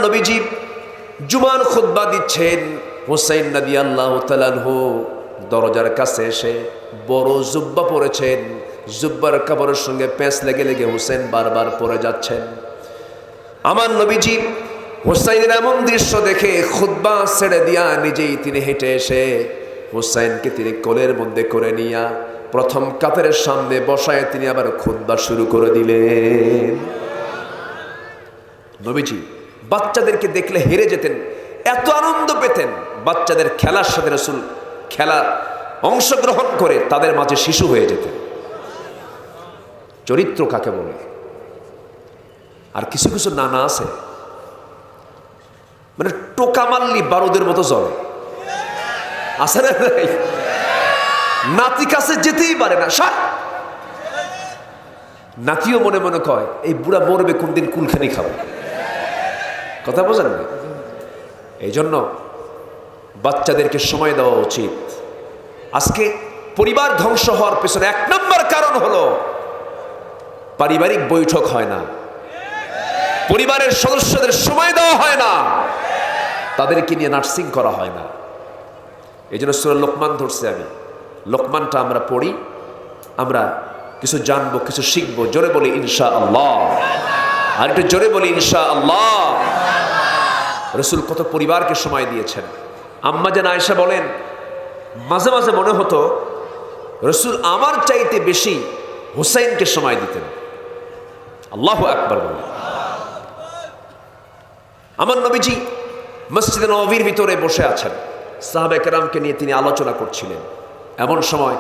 নবীজি জুমার খুতবা দিচ্ছেন। হুসাইন রাদিয়াল্লাহু তাআলা আনহু দরজার কাছে এসে বড় জুব্বা পরেছেন, জুব্বার কাপড়ের সঙ্গে প্যাঁচ লেগে লেগে হুসেন বারবার পড়ে যাচ্ছেন। আমার নবীজি হুসাইনের এমন দৃশ্য দেখে খুতবা ছেড়ে দিয়া নিজেই তিনি হেঁটে এসে হুসাইনকে তিনি কোলের মধ্যে করে নিয়া প্রথম কাতারের সামনে বসায় তিনি আবার খুতবা শুরু করে দিলেন। নবীজি বাচ্চাদেরকে দেখলে হেরে যেতেন, এত আনন্দ পেতেন। বাচ্চাদের খেলার সাথে রাসূল খেলা অংশগ্রহণ করে তাদের মাঝে শিশু হয়ে যেতেন। চরিত্র কাকে বলে? আর কিছু কিছু নানা আছে মানে টোকা মারলি বারুদের মতো জ্বলে, আছে না? নাতি কাছে যেতেই পারে না, নাতিও মনে মনে কয় এই বুড়া মরবে কোন দিন, কুলখানি খাবে। কথা বোঝেন না? এই জন্য বাচ্চাদেরকে সময় দেওয়া উচিত। আজকে পরিবার ধ্বংস হওয়ার পেছনে এক নম্বর কারণ হলো পারিবারিক বৈঠক হয় না, পরিবারের সদস্যদের সময় দেওয়া হয় না, তাদেরকে নিয়ে নার্সিং করা হয় না। এই জন্য সূরা লোকমান ধরছে আমি। লোকমানটা আমরা পড়ি, আমরা কিছু জানবো, কিছু শিখবো। জোরে বলি ইনশাআল্লাহ, আর একটু জোরে বলি ইনশাআল্লাহ। রাসূল কত পরিবারকে সময় দিয়েছেন। আম্মা জান আয়েশা বলেন, মাঝে মাঝে মনে হতো রাসূল আমার চাইতে বেশি হুসাইনকে সময় দিতেন। আল্লাহু আকবার বলেন। আমার নবীজি মসজিদে নববীর ভিতরে বসে আছেন, সাহাবায়ে কেরামকে নিয়ে তিনি আলোচনা করছিলেন। এমন সময়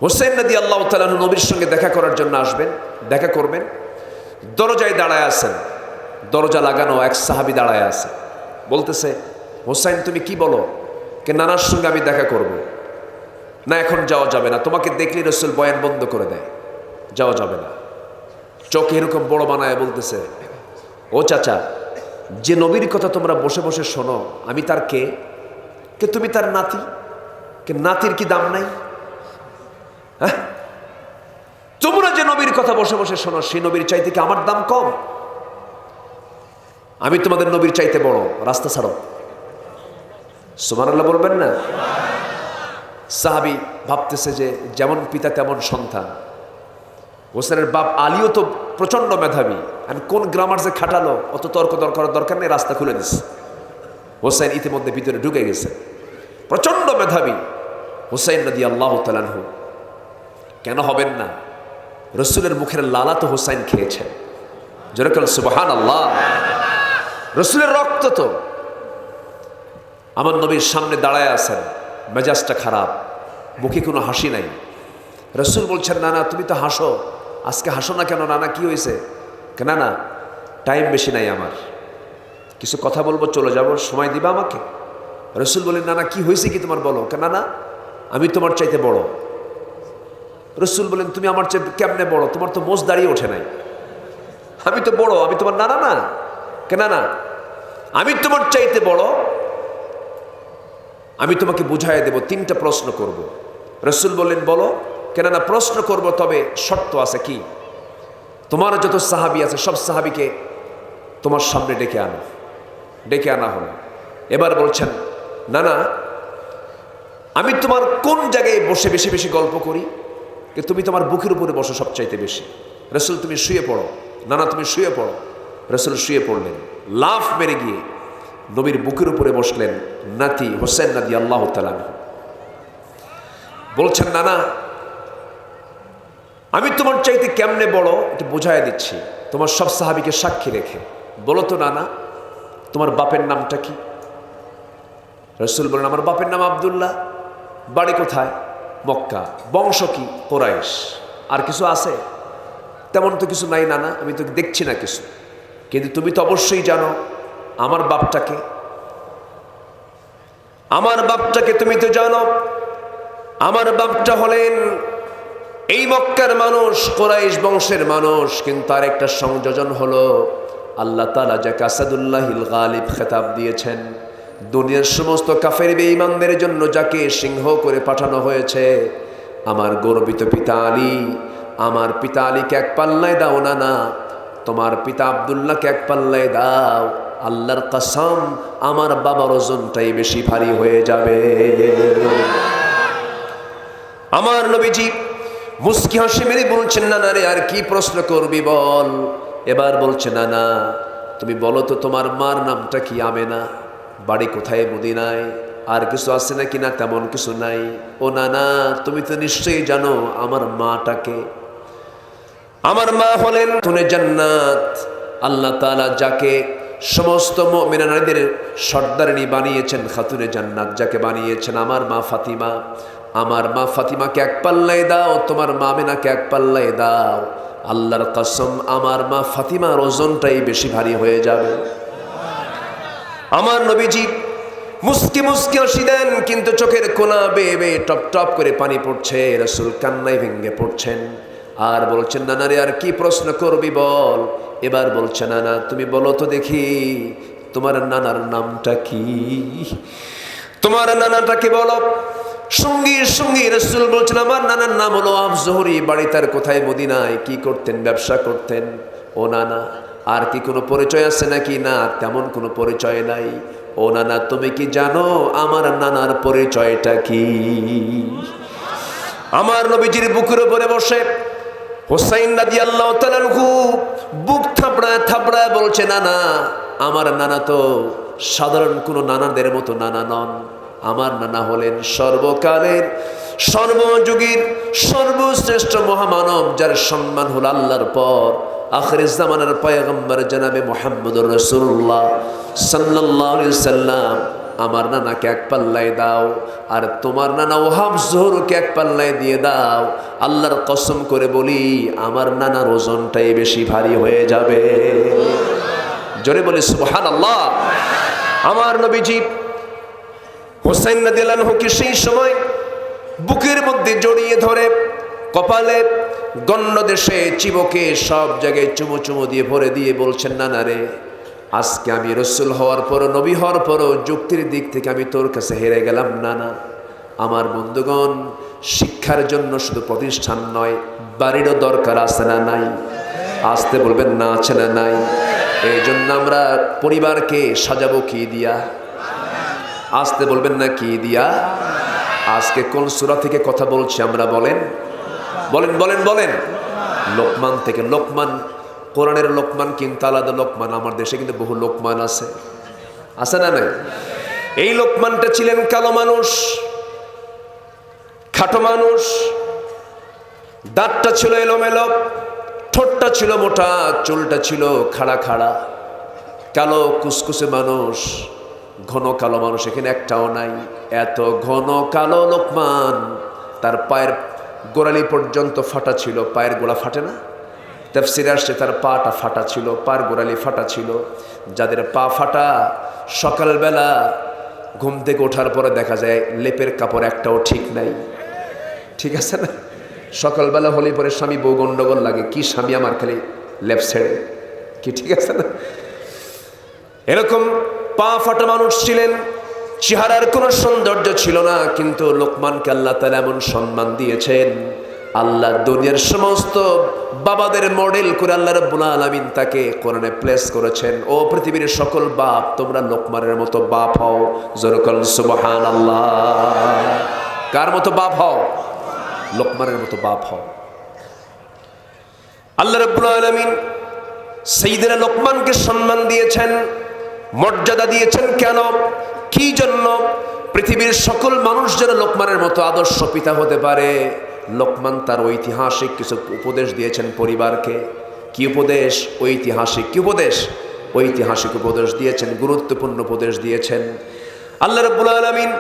হুসাইন রাদিয়াল্লাহু তাআলা নবীর সঙ্গে দেখা করার জন্য আসবেন, দেখা করবেন। দরজায় দাঁড়ায় আছেন, দরজা লাগানো, এক সাহাবী দাঁড়ায় আছে। বলতেছে, হুসাইন তুমি কি বলো? কে নানার সঙ্গে আমি দেখা করব। না, এখন যাওয়া যাবে না, তোমাকে দেখলে রাসূল বয়ান বন্ধ করে দেয়, যাওয়া যাবে না। চোখে এরকম বড় বানায় বলতেছে, ও চাচা, যে নবীর কথা তোমরা বসে বসে শোনো, আমি তার কে? কে তুমি তার নাতি? কে নাতির কি দাম নাই? হ্যাঁ, তোমরা যে নবীর কথা বসে বসে শোনো, সেই নবীর চাইতে কি আমার দাম কম? আমি তোমাদের নবীর চাইতে বড়, রাস্তা ছাড়ো। সুবহানাল্লাহ বলবেন না? সাহাবী ভাবতেছে যে যেমন পিতা তেমন সন্তান। হোসেনের বাপ আলীও তো প্রচন্ড মেধাবী, আমি কোন গ্রামার যে খাটালো, অত তর্ক করার দরকার নেই, রাস্তা খুলে দিচ্ছে। হোসেন ইতিমধ্যে ভিতরে ঢুকে গেছে, প্রচন্ড মেধাবী হুসাইন রাদিয়াল্লাহু তাআলা আনহু। কেন হবেন না? রাসূলের মুখের লালা তো হুসাইন খেয়েছেন। জোরে বলেন সুবহানাল্লাহ। রাসূলের রক্ত তো। আমার নবীর সামনে দাঁড়ায় আছেন, মেজাজটা খারাপ, মুখে কোনো হাসি নাই। রাসূল বলছেন, না না তুমি তো হাসো, আজকে হাসো না কেন? নানা কি হয়েছে? না না, টাইম বেশি নাই আমার, কিছু কথা বলবো, চলে যাব, সময় দিবা আমাকে? রাসূল বলেন, না না কি হয়েছে কি তোমার, বলো। না না, আমি তোমার চাইতে বড়। রাসূল বলেন, তুমি আমার চাইতে কেমনে বড়? তোমার তো মোষ দাঁড়িয়ে ওঠে নাই। আমি তো বড়, আমি তোমার নানা না? কেন না, আমি তোমার চাইতে বড়। আমি তোমাকে বুঝাই দেব, তিনটা প্রশ্ন করব। রাসূল বললেন, বলো। কেন না, প্রশ্ন করব, তবে শর্ত আছে। কি? তোমার যত সাহাবী আছে সব সাহাবীকে তোমার সামনে ডেকে আনো। ডেকে আনা হলো। এবার বলছেন, না না, আমি তোমার কোন জায়গায় বসে বেশি বেশি গল্প করি? তুমি তোমার বুকের উপরে বসো সবচাইতে বেশি। রাসূল তুমি শুয়ে পড়ো। না না, তুমি শুয়ে পড়ো। রাসূল শুয়ে পড়লেন, লাফ মেরে গিয়ে নবীর বুকের উপরে বসলেন নাতি হুসাইন রাদিয়াল্লাহু তাআলা আনহু। বলছেন, না না, আমি তোমার চাইতে কেমনে বড় এটা বোঝায় দিচ্ছি তোমার সব সাহাবীকে সাক্ষী রেখে। বলো তো না না, তোমার বাপের নামটা কি? রাসূল বলেন, আমার বাপের নাম আব্দুল্লাহ। বাড়ি কোথায়? মক্কা। বংশ কি? কুরাইশ। আর কিছু আছে? তেমন তো কিছু নাই নানা, আমি তো দেখছি না কিছু। কিন্তু তুমি তো অবশ্যই জানো আমার বাপটাকে। আমার বাপটাকে তুমি তো জানো। আমার বাপটা হলেন এই মক্কার মানুষ, কুরাইশ বংশের মানুষ। কিন্তু আর একটা সংযোজন হলো, আল্লাহ তাআলা যাকে আসাদুল্লাহিল গালিব খেতাব দিয়েছেন, দুনিয়ার সমস্ত কাফের বেঈমানদের জন্য যাকে সিংহ করে পাঠানো হয়েছে, আমার গর্বিত পিতা আলী। আমার পিতা আলীকে এক পাল্লায় দাও না না, তোমার পিতা আব্দুল্লাহকে এক পাল্লায় দাও, আল্লাহর কসম আমার বাবার ওজনটাই বেশি ভারী হয়ে যাবে। আমার নবীজি মুস্কি হাসি মেরে বলছেন, না না রে, আর কি প্রশ্ন করবি বল। এবার বলছে, না না তুমি বলো তো তোমার মার নামটা কি? আমেনা। বাড়ি কোথায়? মদিনায়। আর কিছু আছে নাকি? না তেমন কিছু নাই। ও না না, তুমি তো নিশ্চয়ই জানো আমার মাটাকে। আমার মা হলেন খাতুনে জান্নাত। আল্লাহ তাআলা যাকে সমস্ত মুমিনা নারীদের সর্দারিনী বানিয়েছেন, খাতুনে জান্নাত যাকে বানিয়েছেন, আমার মা ফাতিমা। আমার মা ফাতিমাকে এক পাল্লায় দাও, তোমার মা আমেনাকে এক পাল্লায় দাও, আল্লাহর কসম আমার মা ফাতিমার ওজনটাই বেশি ভারী হয়ে যাবে। আমার নবীজি মুস্কি মুস্কি হাসি দেন, কিন্তু চোখের কোনা বেয়ে বেয়ে টপ টপ করে পানি পড়ছে। রাসূল কান্নায় ভেঙে পড়ছেন আর বলছেন, নানা রে, আর কি প্রশ্ন করবি বল। এবার বলছে, নানা তুমি বলো তো দেখি তোমার নানার নামটা কি? তোমার নানাটাকে বলো। সঙ্গী সঙ্গী রাসূল বলছেন, আমার নানার নাম হলো আফজহরি। বাড়ি তার কোথায়? মদিনায়। কি করতেন? ব্যবসা করতেন। ও নানা, আর কি কোনো পরিচয় আছে নাকি? না তেমন কোনো পরিচয় নাই। ও নানা, তুমি কি জানো আমার নানার পরিচয়টা কি? আমার নবীজির বুকের উপরে বসে হুসাইন রাদিয়াল্লাহু তাআলা আনহু বুক থাপড়ায় থাপড়ায় বলছে, নানা আমার নানা তো সাধারণ কোনো নানাদের মতো নানা নন। আমার নানা হলেন সর্বকালের সর্বযুগের সর্বশ্রেষ্ঠ মহামানব, যার সম্মান হল আল্লাহর পর আখির জামানার পয়গম্বর জনাবে মুহাম্মদুর রাসূলুল্লাহ সাল্লাল্লাহু আলাইহি সাল্লাম। আমার নানাকে এক পাল্লায় দাও, আর তোমার নানা ওহাব জোহরকে এক পাল্লায় দিয়ে দাও। আল্লাহর কসম করে বলি আমার নানার ওজনটাই বেশি ভারী হয়ে যাবে। জোরে বলি সুবহানাল্লাহ। আমার নবীজি হুসাইন রাদিয়াল্লাহু আনহুকে সেই সময় বুকের মধ্যে জড়িয়ে ধরে কপালে, গণ্ডদেশে, চিবকে সব জায়গায় চুমু চুমু দিয়ে ভরে দিয়ে বলছেন, নানা রে, আজকে আমি রসুল হওয়ার পরও, নবী হওয়ার পরও যুক্তির দিক থেকে আমি তোর কাছে হেরে গেলাম নানা। আমার বন্ধুগণ, শিক্ষার জন্য শুধু প্রতিষ্ঠান নয়, বাড়িরও দরকার আছে না নাই? আসতে বলবেন না আছে না নাই? এই জন্য আমরা পরিবারকে সাজাবো কি দিয়া? আসতে বলবেন না কি দিয়া? আজকে কোন সূরা থেকে কথা বলছি আমরা বলেন? বলেন বলেন বলেন। লোকমান থেকে। লোকমান, কোরআনের লোকমান কিন্তু আলাদা লোকমান। আমার দেশে কিন্তু বহু লোকমান আছে, আছে না নাই? এই লোকমানটা ছিলেন কালো মানুষ, খাটো মানুষ, দাঁতটা ছিল এলোমেলো, ঠোঁটটা ছিল মোটা, চুলটা ছিল খাড়া খাড়া, কালো কুসকুসে মানুষ, ঘন কালো মানুষ এখানে একটাও নাই। এত ঘন কালো লোকমান, তার পায়ের গোড়ালি পর্যন্ত ফাটা ছিল। পায়ের গোড়া ফাটে না? তাফসীরে আসছে তার পাটা ফাটা ছিল, পায়ের গোড়ালি ফাটা ছিল। যাদের পা ফাটা, সকালবেলা ঘুম থেকে ওঠার পরে দেখা যায় লেপের কাপড় একটাও ঠিক নাই। ঠিক আছে না? সকালবেলা হলে পরে স্বামী বউ গন্ডগোল লাগে, কি স্বামী আমার খালি লেপ ছেড়ে, কি ঠিক আছে না? এরকম পা ফাটা মানুষ ছিলেন। চেহারার কোনো সৌন্দর্য ছিল না, কিন্তু লোকমানকে আল্লাহ তাআলা এমন সম্মান দিয়েছেন। আল্লাহ দুনিয়ার সমস্ত বাবাদের মডেল করে আল্লাহ রাব্বুল আলামিন তাকে কোরআনে প্লেস করেছেন। ও পৃথিবীর সকল বাপ, তোমরা লোকমানের মতো বাপ হও। জোরে বলেন সুবহানাল্লাহ। কার মতো বাপ হও? লোকমানের মতো বাপ হও। আল্লাহ রাব্বুল আলামিন সাইয়্যিদনা লোকমানকে সম্মান দিয়েছেন, মর্যাদা দিয়েছেন। কেন? কি জন্য? পৃথিবীর সকল মানুষ যেন লোকমানের মতো আদর্শ পিতা হতে পারে। লোকমান তার ঐতিহাসিক কিছু উপদেশ দিয়েছেন পরিবারকে। কি উপদেশ? ঐতিহাসিক। কি উপদেশ? ঐতিহাসিক উপদেশ দিয়েছেন, গুরুত্বপূর্ণ উপদেশ দিয়েছেন। আল্লাহ রাব্বুল আলামিন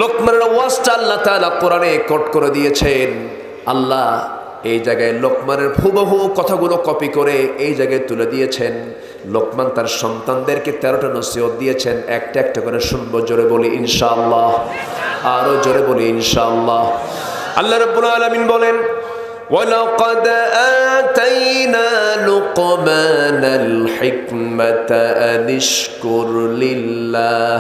লোকমানের ওয়াজটা আল্লাহ তাআলা কোরআনে কোট করে দিয়েছেন। আল্লাহ এই জায়গায় লোকমানের হুবহু কথাগুলো কপি করে এই জায়গায় তুলে দিয়েছেন। লোকমান তার সন্তানদেরকে 13টা নসিহত দিয়েছেন। একটা একটা করে শুনবো। জোরে বলি ইনশাআল্লাহ। আরো জোরে বলি ইনশাআল্লাহ। আল্লাহ রাব্বুল আলামিন বলেন, ওয়ালাকাদ আতাইনা লুকমানাল হিকমাতা আনিশকুর লিল্লাহ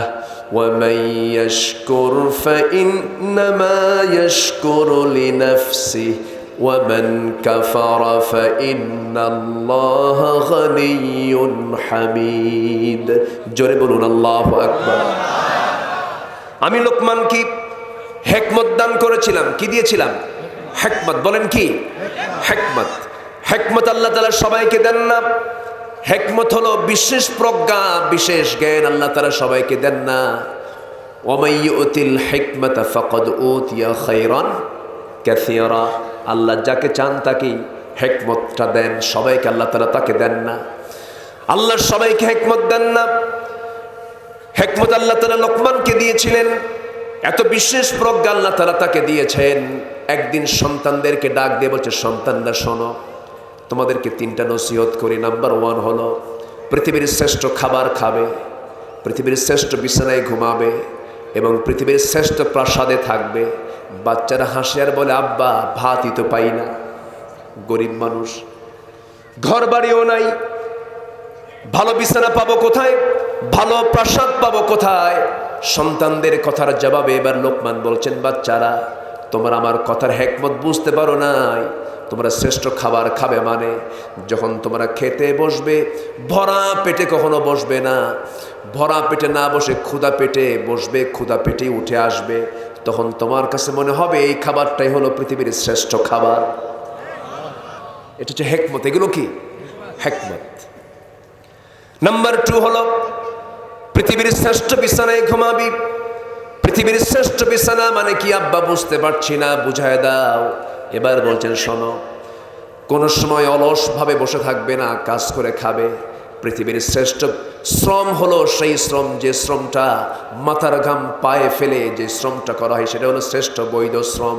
ওয়া মান ইয়াশকুর ফাইন্নামা ইয়াশকুরু লিনাফসিহি ومن كفر فإن الله غني حميد জোরে বলুন আল্লাহু আকবার। আমি লোকমানকে হিকমত দান করেছিলাম। কি দিয়েছিলাম? হিকমত। বলেন কি? হিকমত। হিকমত আল্লাহ তাআলা সবাইকে দেন না। হিকমত হলো বিশেষ প্রজ্ঞা, বিশেষ জ্ঞান। আল্লাহ তাআলা সবাইকে দেন না। ওয়ামাই ইউতিল হিকমাতা ফাকাদ উতিয়া খায়রান কাসীরা। আল্লাহ যাকে চান তাকেই হিকমতটা দেন, সবাইকে আল্লাহ তাআলা তাকে দেন না। আল্লাহ সবাইকে হিকমত দেন না। হিকমত আল্লাহ তাআলা লোকমানকে দিয়েছিলেন। এত বিশেষ প্রজ্ঞা আল্লাহ তাআলা তাকে দিয়েছেন। একদিন সন্তানদেরকে ডাক দিয়ে বলছে, সন্তানরা শোনো, তোমাদেরকে 3টা নসিহত করি। নাম্বার 1 হলো পৃথিবীর শ্রেষ্ঠ খাবার খাবে, পৃথিবীর শ্রেষ্ঠ বিছানায় ঘুমাবে এবং পৃথিবীর শ্রেষ্ঠ প্রাসাদে থাকবে। বাচ্চারা হাসে আর বলে, আব্বা ভাতই তো পাই না, গরিব মানুষ, ঘর বাড়িও নাই, ভালো বিছানা পাবো কোথায়, ভালো প্রাসাদ পাবো কোথায়? সন্তানদের কথার জবাবে এবার লোকমান বলছেন, বাচ্চারা তোমরা আমার কথার হিকমত বুঝতে পারো নাই। তোমরা শ্রেষ্ঠ খাবার খাবে মানে যখন তোমরা খেতে বসবে ভরা পেটে কখনো বসবে না। ভরা পেটে না বসে ক্ষুধা পেটে বসবে, ক্ষুধা পেটে উঠে আসবে। তখন তোমার কাছে মনে হবে এই খাবারটাই হলো পৃথিবীর শ্রেষ্ঠ খাবার। এটা হচ্ছে হিকমত। এগুলো কি? হিকমত। নাম্বার 2 হলো পৃথিবীর শ্রেষ্ঠ বিছানায় ঘুমাবি। পৃথিবীর শ্রেষ্ঠ বিছানা মানে কি আব্বা বুঝতে পারছি না, বুঝায় দাও। এবার বলছেন, শোনো, কোনো সময় অলসভাবে বসে থাকবে না, কাজ করে খাবে। পৃথিবীর শ্রেষ্ঠ শ্রম হলো সেই শ্রম যে শ্রমটা মাথার ঘাম পায়ে ফেলে যে শ্রমটা করা হয়, সেটা হলো শ্রেষ্ঠ বৈধ শ্রম।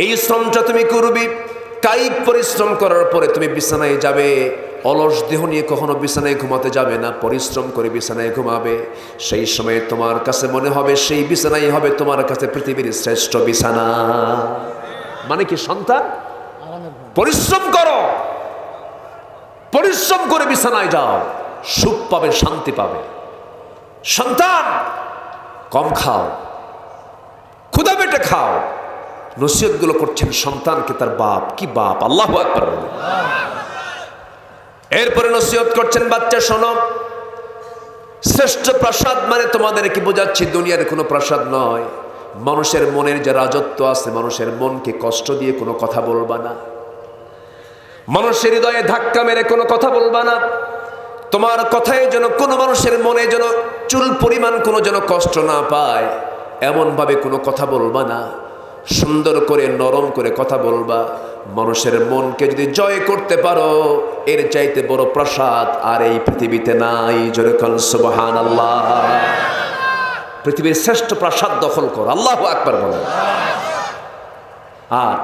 এই শ্রমটা তুমি করবি। কায়িক পরিশ্রম করার পরে তুমি বিছানায় যাবে। অলস দেহ নিয়ে কখনো বিছানায় ঘুমাতে যাবে না, পরিশ্রম করে বিছানায় ঘুমাবে। সেই সময় তোমার কাছে মনে হবে সেই বিছানাই হবে তোমার কাছে পৃথিবীর শ্রেষ্ঠ বিছানা। মানে কি? সন্তান পরিশ্রম করো, পরিশ্রম করে বিছানায় যাও, সুখ পাবে, শান্তি পাবে। সন্তান কম খাও, ক্ষুধা পেটে খাও। নসিহত গুলো করছেন সন্তানকে তার বাপ। কি বাপ! আল্লাহু আকবার। এরপরে নসিহত করছেন, বাচ্চা শোনো, শ্রেষ্ঠ প্রাসাদ মানে তোমাদেরকে বোঝাচ্ছি দুনিয়ার কোনো প্রাসাদ নয়। মানুষের মনের যে রাজত্ব আছে, মানুষের মনকে কষ্ট দিয়ে কোনো কথা বলবা না, মানুষের হৃদয়ে ধাক্কা মেরে কোনো কথা বলবা না। তোমার কথায় যেন কোনো মানুষের মনে যেন চুল পরিমাণ কোনো যেন কষ্ট না পায়, এমনভাবে কোনো কথা বলবা না। সুন্দর করে নরম করে কথা বলবা। মানুষের মনকে যদি জয় করতে পারো, এর চাইতে বড় প্রাসাদ আর এই পৃথিবীতে নাই। জোরে বলুন সুবহানাল্লাহ। পৃথিবীর শ্রেষ্ঠ প্রাসাদ দখল কর। আল্লাহু আকবার বলেন। আর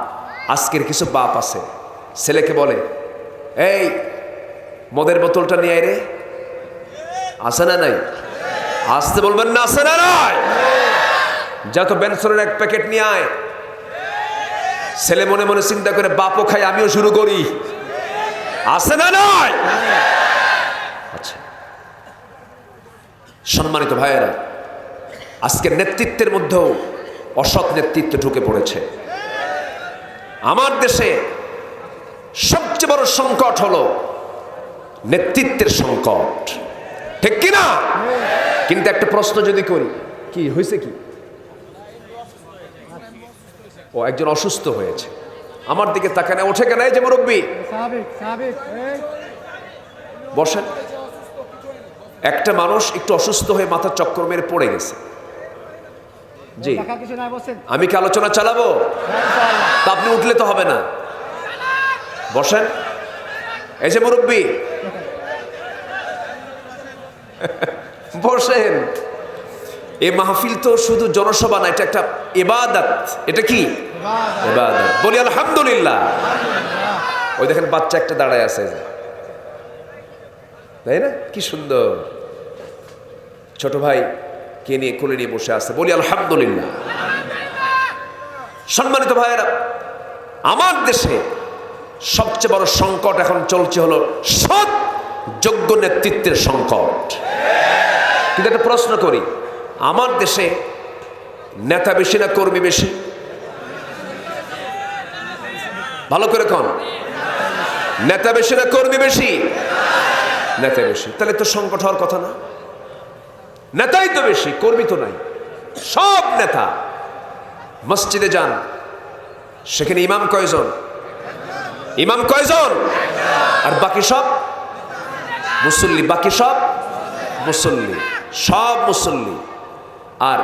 আজকের কিছু বাপ আছে, ছেলেকে বলে, এই মদের বোতলটা নিয়ে আয় রে। আছে না নাই? আসতে বলবেন না, আছে না নাই? যা তো বেনসনের 1 প্যাকেট নিয়ে আয়। ছেলে মনে মনে চিন্তা করে, বাপও খাই আমিও শুরু করি। আছে না নাই? আচ্ছা, সম্মানিত ভাইয়েরা, আজকের নেতৃত্বের মধ্যেও অসৎ নেতৃত্ব ঢুকে পড়েছে। আমার দেশে সবচেয়ে বড় সংকট হলো নেতৃত্বের সংকট, ঠিক কিনা? কিন্তু একটা প্রশ্ন যদি করি, কি হয়েছে? কি? ও একজন অসুস্থ হয়েছে, আমার দিকে তাকানে ওঠে কেন? এই যে মুরব্বী, বসেন। একটা মানুষ একটু অসুস্থ হয়ে মাথার চক্কর মেরে পড়ে গেছে। জি, আমি কি আলোচনা চালাবো? তা আপনি উঠলে তো হবে না, বসেন। এই যে মুরব্বী, বসেন। এই মাহফিল তো শুধু জনসভা না, এটা একটা ইবাদত। এটা কি ইবাদত? বলি আলহামদুলিল্লাহ। ওই দেখেন বাচ্চা একটা দাঁড়ায় আছে, তাই না? কি সুন্দর, ছোট ভাই কে নিয়ে কোলে নিয়ে বসে আছে। বলি আলহামদুলিল্লাহ। সম্মানিত ভাইয়েরা, আমার দেশে সবচেয়ে বড় সংকট এখন চলছে হলো সৎ যোগ্য নেতৃত্বের সংকট। কিন্তু একটা প্রশ্ন করি, আমার দেশে নেতা বেশি না কর্মী বেশি? ভালো করে কন, নেতা বেশি না কর্মী বেশি? নেতা বেশি। তাহলে তো সংকট হওয়ার কথা না, নেতাই তো বেশি, কর্মী তো নাই। সব নেতা। মসজিদে যান, সেখানে ইমাম কয়জন? ইমাম কয়জন? আর বাকি সব মুসল্লি। বাকি সব মুসল্লি, সব মুসল্লি। আর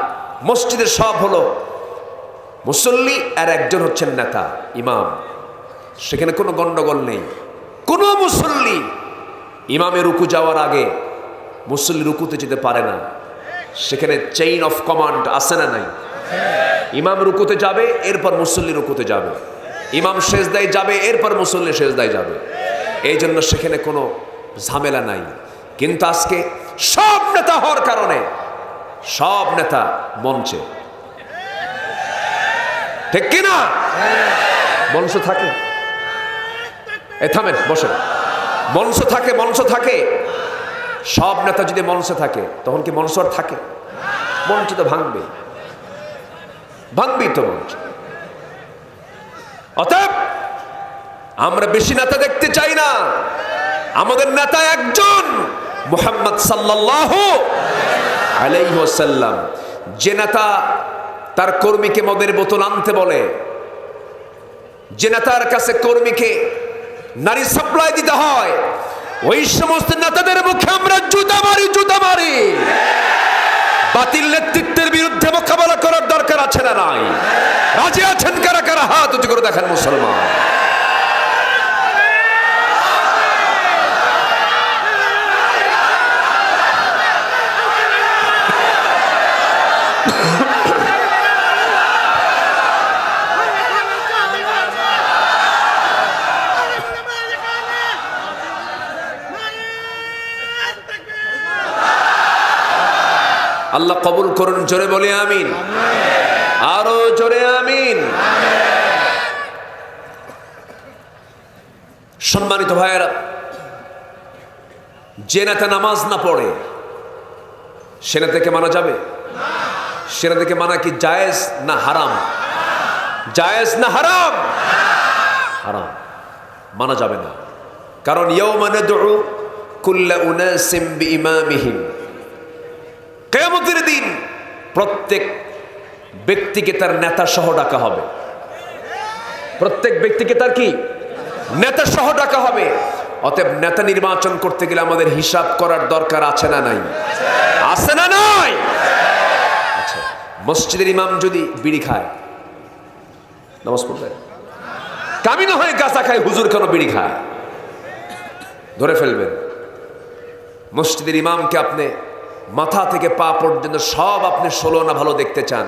মসজিদের সব হলো মুসল্লি, আর একজন হচ্ছেন নেতা, ইমাম। সেখানে কোনো গন্ডগোল নেই। কোনো মুসল্লি ইমামের রুকু যাওয়ার আগে মুসল্লি রুকুতে যেতে পারে না। সেখানে চেইন অফ কমান্ড আছে না নাই? ইমাম রুকুতে যাবে, এরপর মুসল্লি রুকুতে যাবে। ইমাম সেজদায় যাবে, এরপর মুসল্লি সেজদায় যাবে। এই জন্য সেখানে কোনো ঝামেলা নাই। কিন্তু আজকে সব নেতা হওয়ার কারণে সব নেতা মঞ্চে, ঠিক কিনা? মঞ্চ থাকে, এই থামেন, বসেন। মঞ্চ থাকে, মঞ্চ থাকে। সব নেতা যদি মঞ্চে থাকে, তখন কি মঞ্চ আর থাকে? মঞ্চ তো ভাঙবে, ভাঙবেই তো মঞ্চ। অতএব আমরা বেশি নেতা দেখতে চাই না। আমাদের নেতা একজন, মুহাম্মদ সাল্লাল্লাহু আলাইহি ওয়াসাল্লাম। যে নেতা তার কর্মীকে মদের বোতল আনতে বলে, যে নেতার কাছে কর্মীকে নারী সাপ্লাই দিতে হয়, ওই সমস্ত নেতাদের মুখে আমরা জুতা মারি, জুতা মারি। বাতিল নেতৃত্বের বিরুদ্ধে মোকাবেলা করার দরকার আছে না নাই? রাজি আছেন কারা কারা? হাত উঁচু করে দেখেন মুসলমান। আল্লাহ কবুল করুন, জোরে বলে আমিন। আরো জোরে আমিন। সম্মানিত ভাইয়েরা, যে নেতা নামাজ না পড়ে সে নেতাকে মানা যাবে? সে নেতাকে মানা কি জায়েজ না হারাম? জায়েজ না হারাম? হারাম, মানা যাবে না। কারণ ইয়াউমা নাদউ কুল্লা উনাসিম বিইমামিহিম, কিয়ামতের দিন প্রত্যেক ব্যক্তিকে তার নেতা সহ ডাকা হবে। প্রত্যেক ব্যক্তিকে তার কি? নেতা সহ ডাকা হবে। অতএব নেতা নির্বাচন করতে গেলে আমাদের হিসাব করার দরকার আছে না নাই? আছে না নাই? আচ্ছা, মসজিদের ইমাম যদি বিড়ি খায়, নামাজ পড়বে? কামিনা হয়ে গাঁজা খায়, হুজুর কেন বিড়ি খায়? ধরে ফেলবেন। মসজিদের ইমামকে আপনি মাথা থেকে পা পর্যন্ত সব আপনি ষোলো না ভালো দেখতে চান,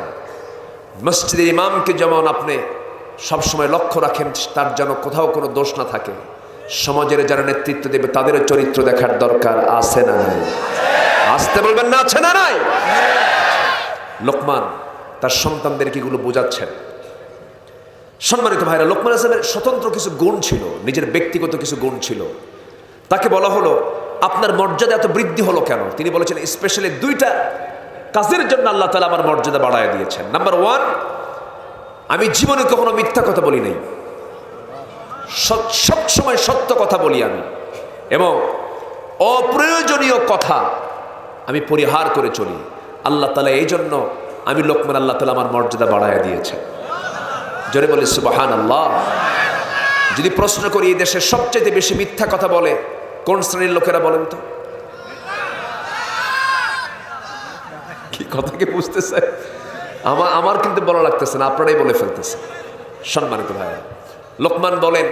মসজিদের ইমামকে যেমন আপনি সবসময় লক্ষ্য রাখেন তার যেন কোথাও কোনো দোষ না থাকে, সমাজের যারা নেতৃত্ব দেবে তাদেরও চরিত্র দেখার দরকার আছে না নাই? আসতে বলবেন না, আছে না নাই? লোকমান তার সন্তানদেরকে এগুলো বোঝাচ্ছেন। সম্মানিত ভাইরা, লোকমান আলাইহিস স্বতন্ত্র কিছু গুণ ছিল, নিজের ব্যক্তিগত কিছু গুণ ছিল। তাকে বলা হলো, আপনার মর্যাদা এত বৃদ্ধি হলো কেন? তিনি বলেছেন, স্পেশালি দুইটা কাজের জন্য আল্লাহ তাআলা আমার মর্যাদা বাড়ায় দিয়েছেন। নাম্বার ওয়ান, আমি জীবনে কখনো মিথ্যা কথা বলি নাই, সব সময় সত্য কথা বলি আমি, এবং অপ্রয়োজনীয় কথা আমি পরিহার করে চলি। আল্লাহ তাআলা এই জন্য আমি লোকমান, আল্লাহ তাআলা আমার মর্যাদা বাড়ায় দিয়েছেন। জোরে বলি সুবহানাল্লাহ। যদি প্রশ্ন করি, এই দেশের সবচেয়ে বেশি মিথ্যা কথা বলে কোন শ্রেণীর লোকেরা বলেন তো? কি কথা কি বুঝতেছে? আমার কিন্তু বলা লাগতেছে না, আপনারাই বলে ফেলতেছেন। সম্মানিত ভাইরা, লোকমান বলেন,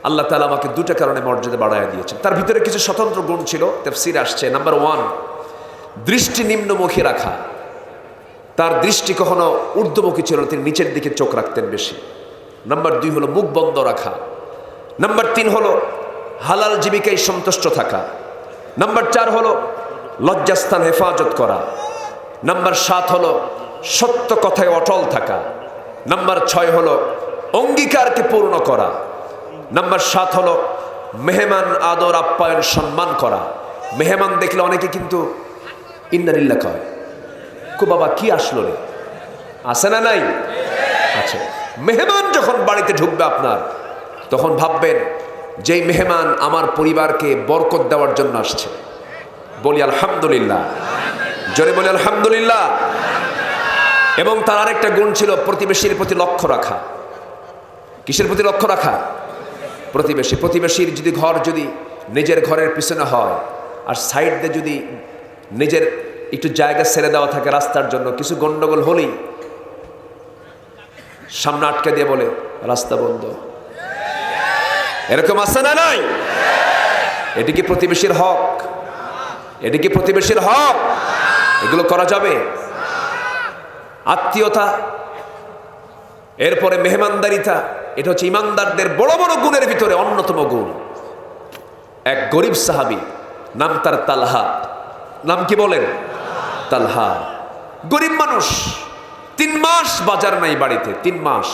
আল্লাহ তাআলা আমাকে দুটো কারণে মর্যাদা বাড়ায় দিয়েছেন। তার ভিতরে কিছু স্বতন্ত্র গুণ ছিল, তাফসীরে আসছে। নাম্বার ওয়ান, দৃষ্টি নিম্নমুখী রাখা। তার দৃষ্টি কখনো ঊর্ধ্বমুখী ছিল, তিনি নিচের দিকে চোখ রাখতেন বেশি। নাম্বার দুই হলো মুখ বন্ধ রাখা। নাম্বার তিন হলো হালাল জীবিকায় সন্তুষ্ট থাকা। নাম্বার চার হলো লজ্জাস্থান হেফাজত করা। নাম্বার 7 হলো সত্য কথায় অটল থাকা। নাম্বার 6 হলো অঙ্গীকারকে পূর্ণ করা। নাম্বার 7 হলো মেহমান আদর আপ্যায়ন সম্মান করা। মেহমান দেখলে অনেকে কিন্তু ইন্নালিল্লাহ কয়, কো বাবা কি আসলো রে, আছে না নাই? আচ্ছা, মেহমান যখন বাড়িতে ঢুকবে আপনার, তখন ভাববেন যেই মেহমান আমার পরিবারকে বরকত দেওয়ার জন্য আসছে। বলি আলহামদুলিল্লাহ, জোরে বলি আলহামদুলিল্লাহ। এবং তার আরেকটা গুণ ছিল প্রতিবেশীর প্রতি লক্ষ্য রাখা। কিসের প্রতি লক্ষ্য রাখা? প্রতিবেশীর যদি ঘর যদি নিজের ঘরের পিছনে হয় আর সাইড দিয়ে যদি নিজের একটু জায়গা ছেড়ে দেওয়া থাকে রাস্তার জন্য, কিছু গন্ডগোল হলেই সামনে আটকে দিয়ে বলে রাস্তা বন্ধ। এরকম আছে না নাই? এটি কি প্রতিবেশীর হক? এটি কি প্রতিবেশীর হক? এগুলো করা যাবে? আত্মীয়তা, এরপরে মেহমানদারিতা, এটা হচ্ছে ইমানদারদের বড় বড় গুণের ভিতরে অন্যতম গুণ। এক গরিব সাহাবী, নাম তার তালহা। নাম কি বলেন? তালহা। গরিব মানুষ, 3 মাস বাজার নাই বাড়িতে। 3 মাস।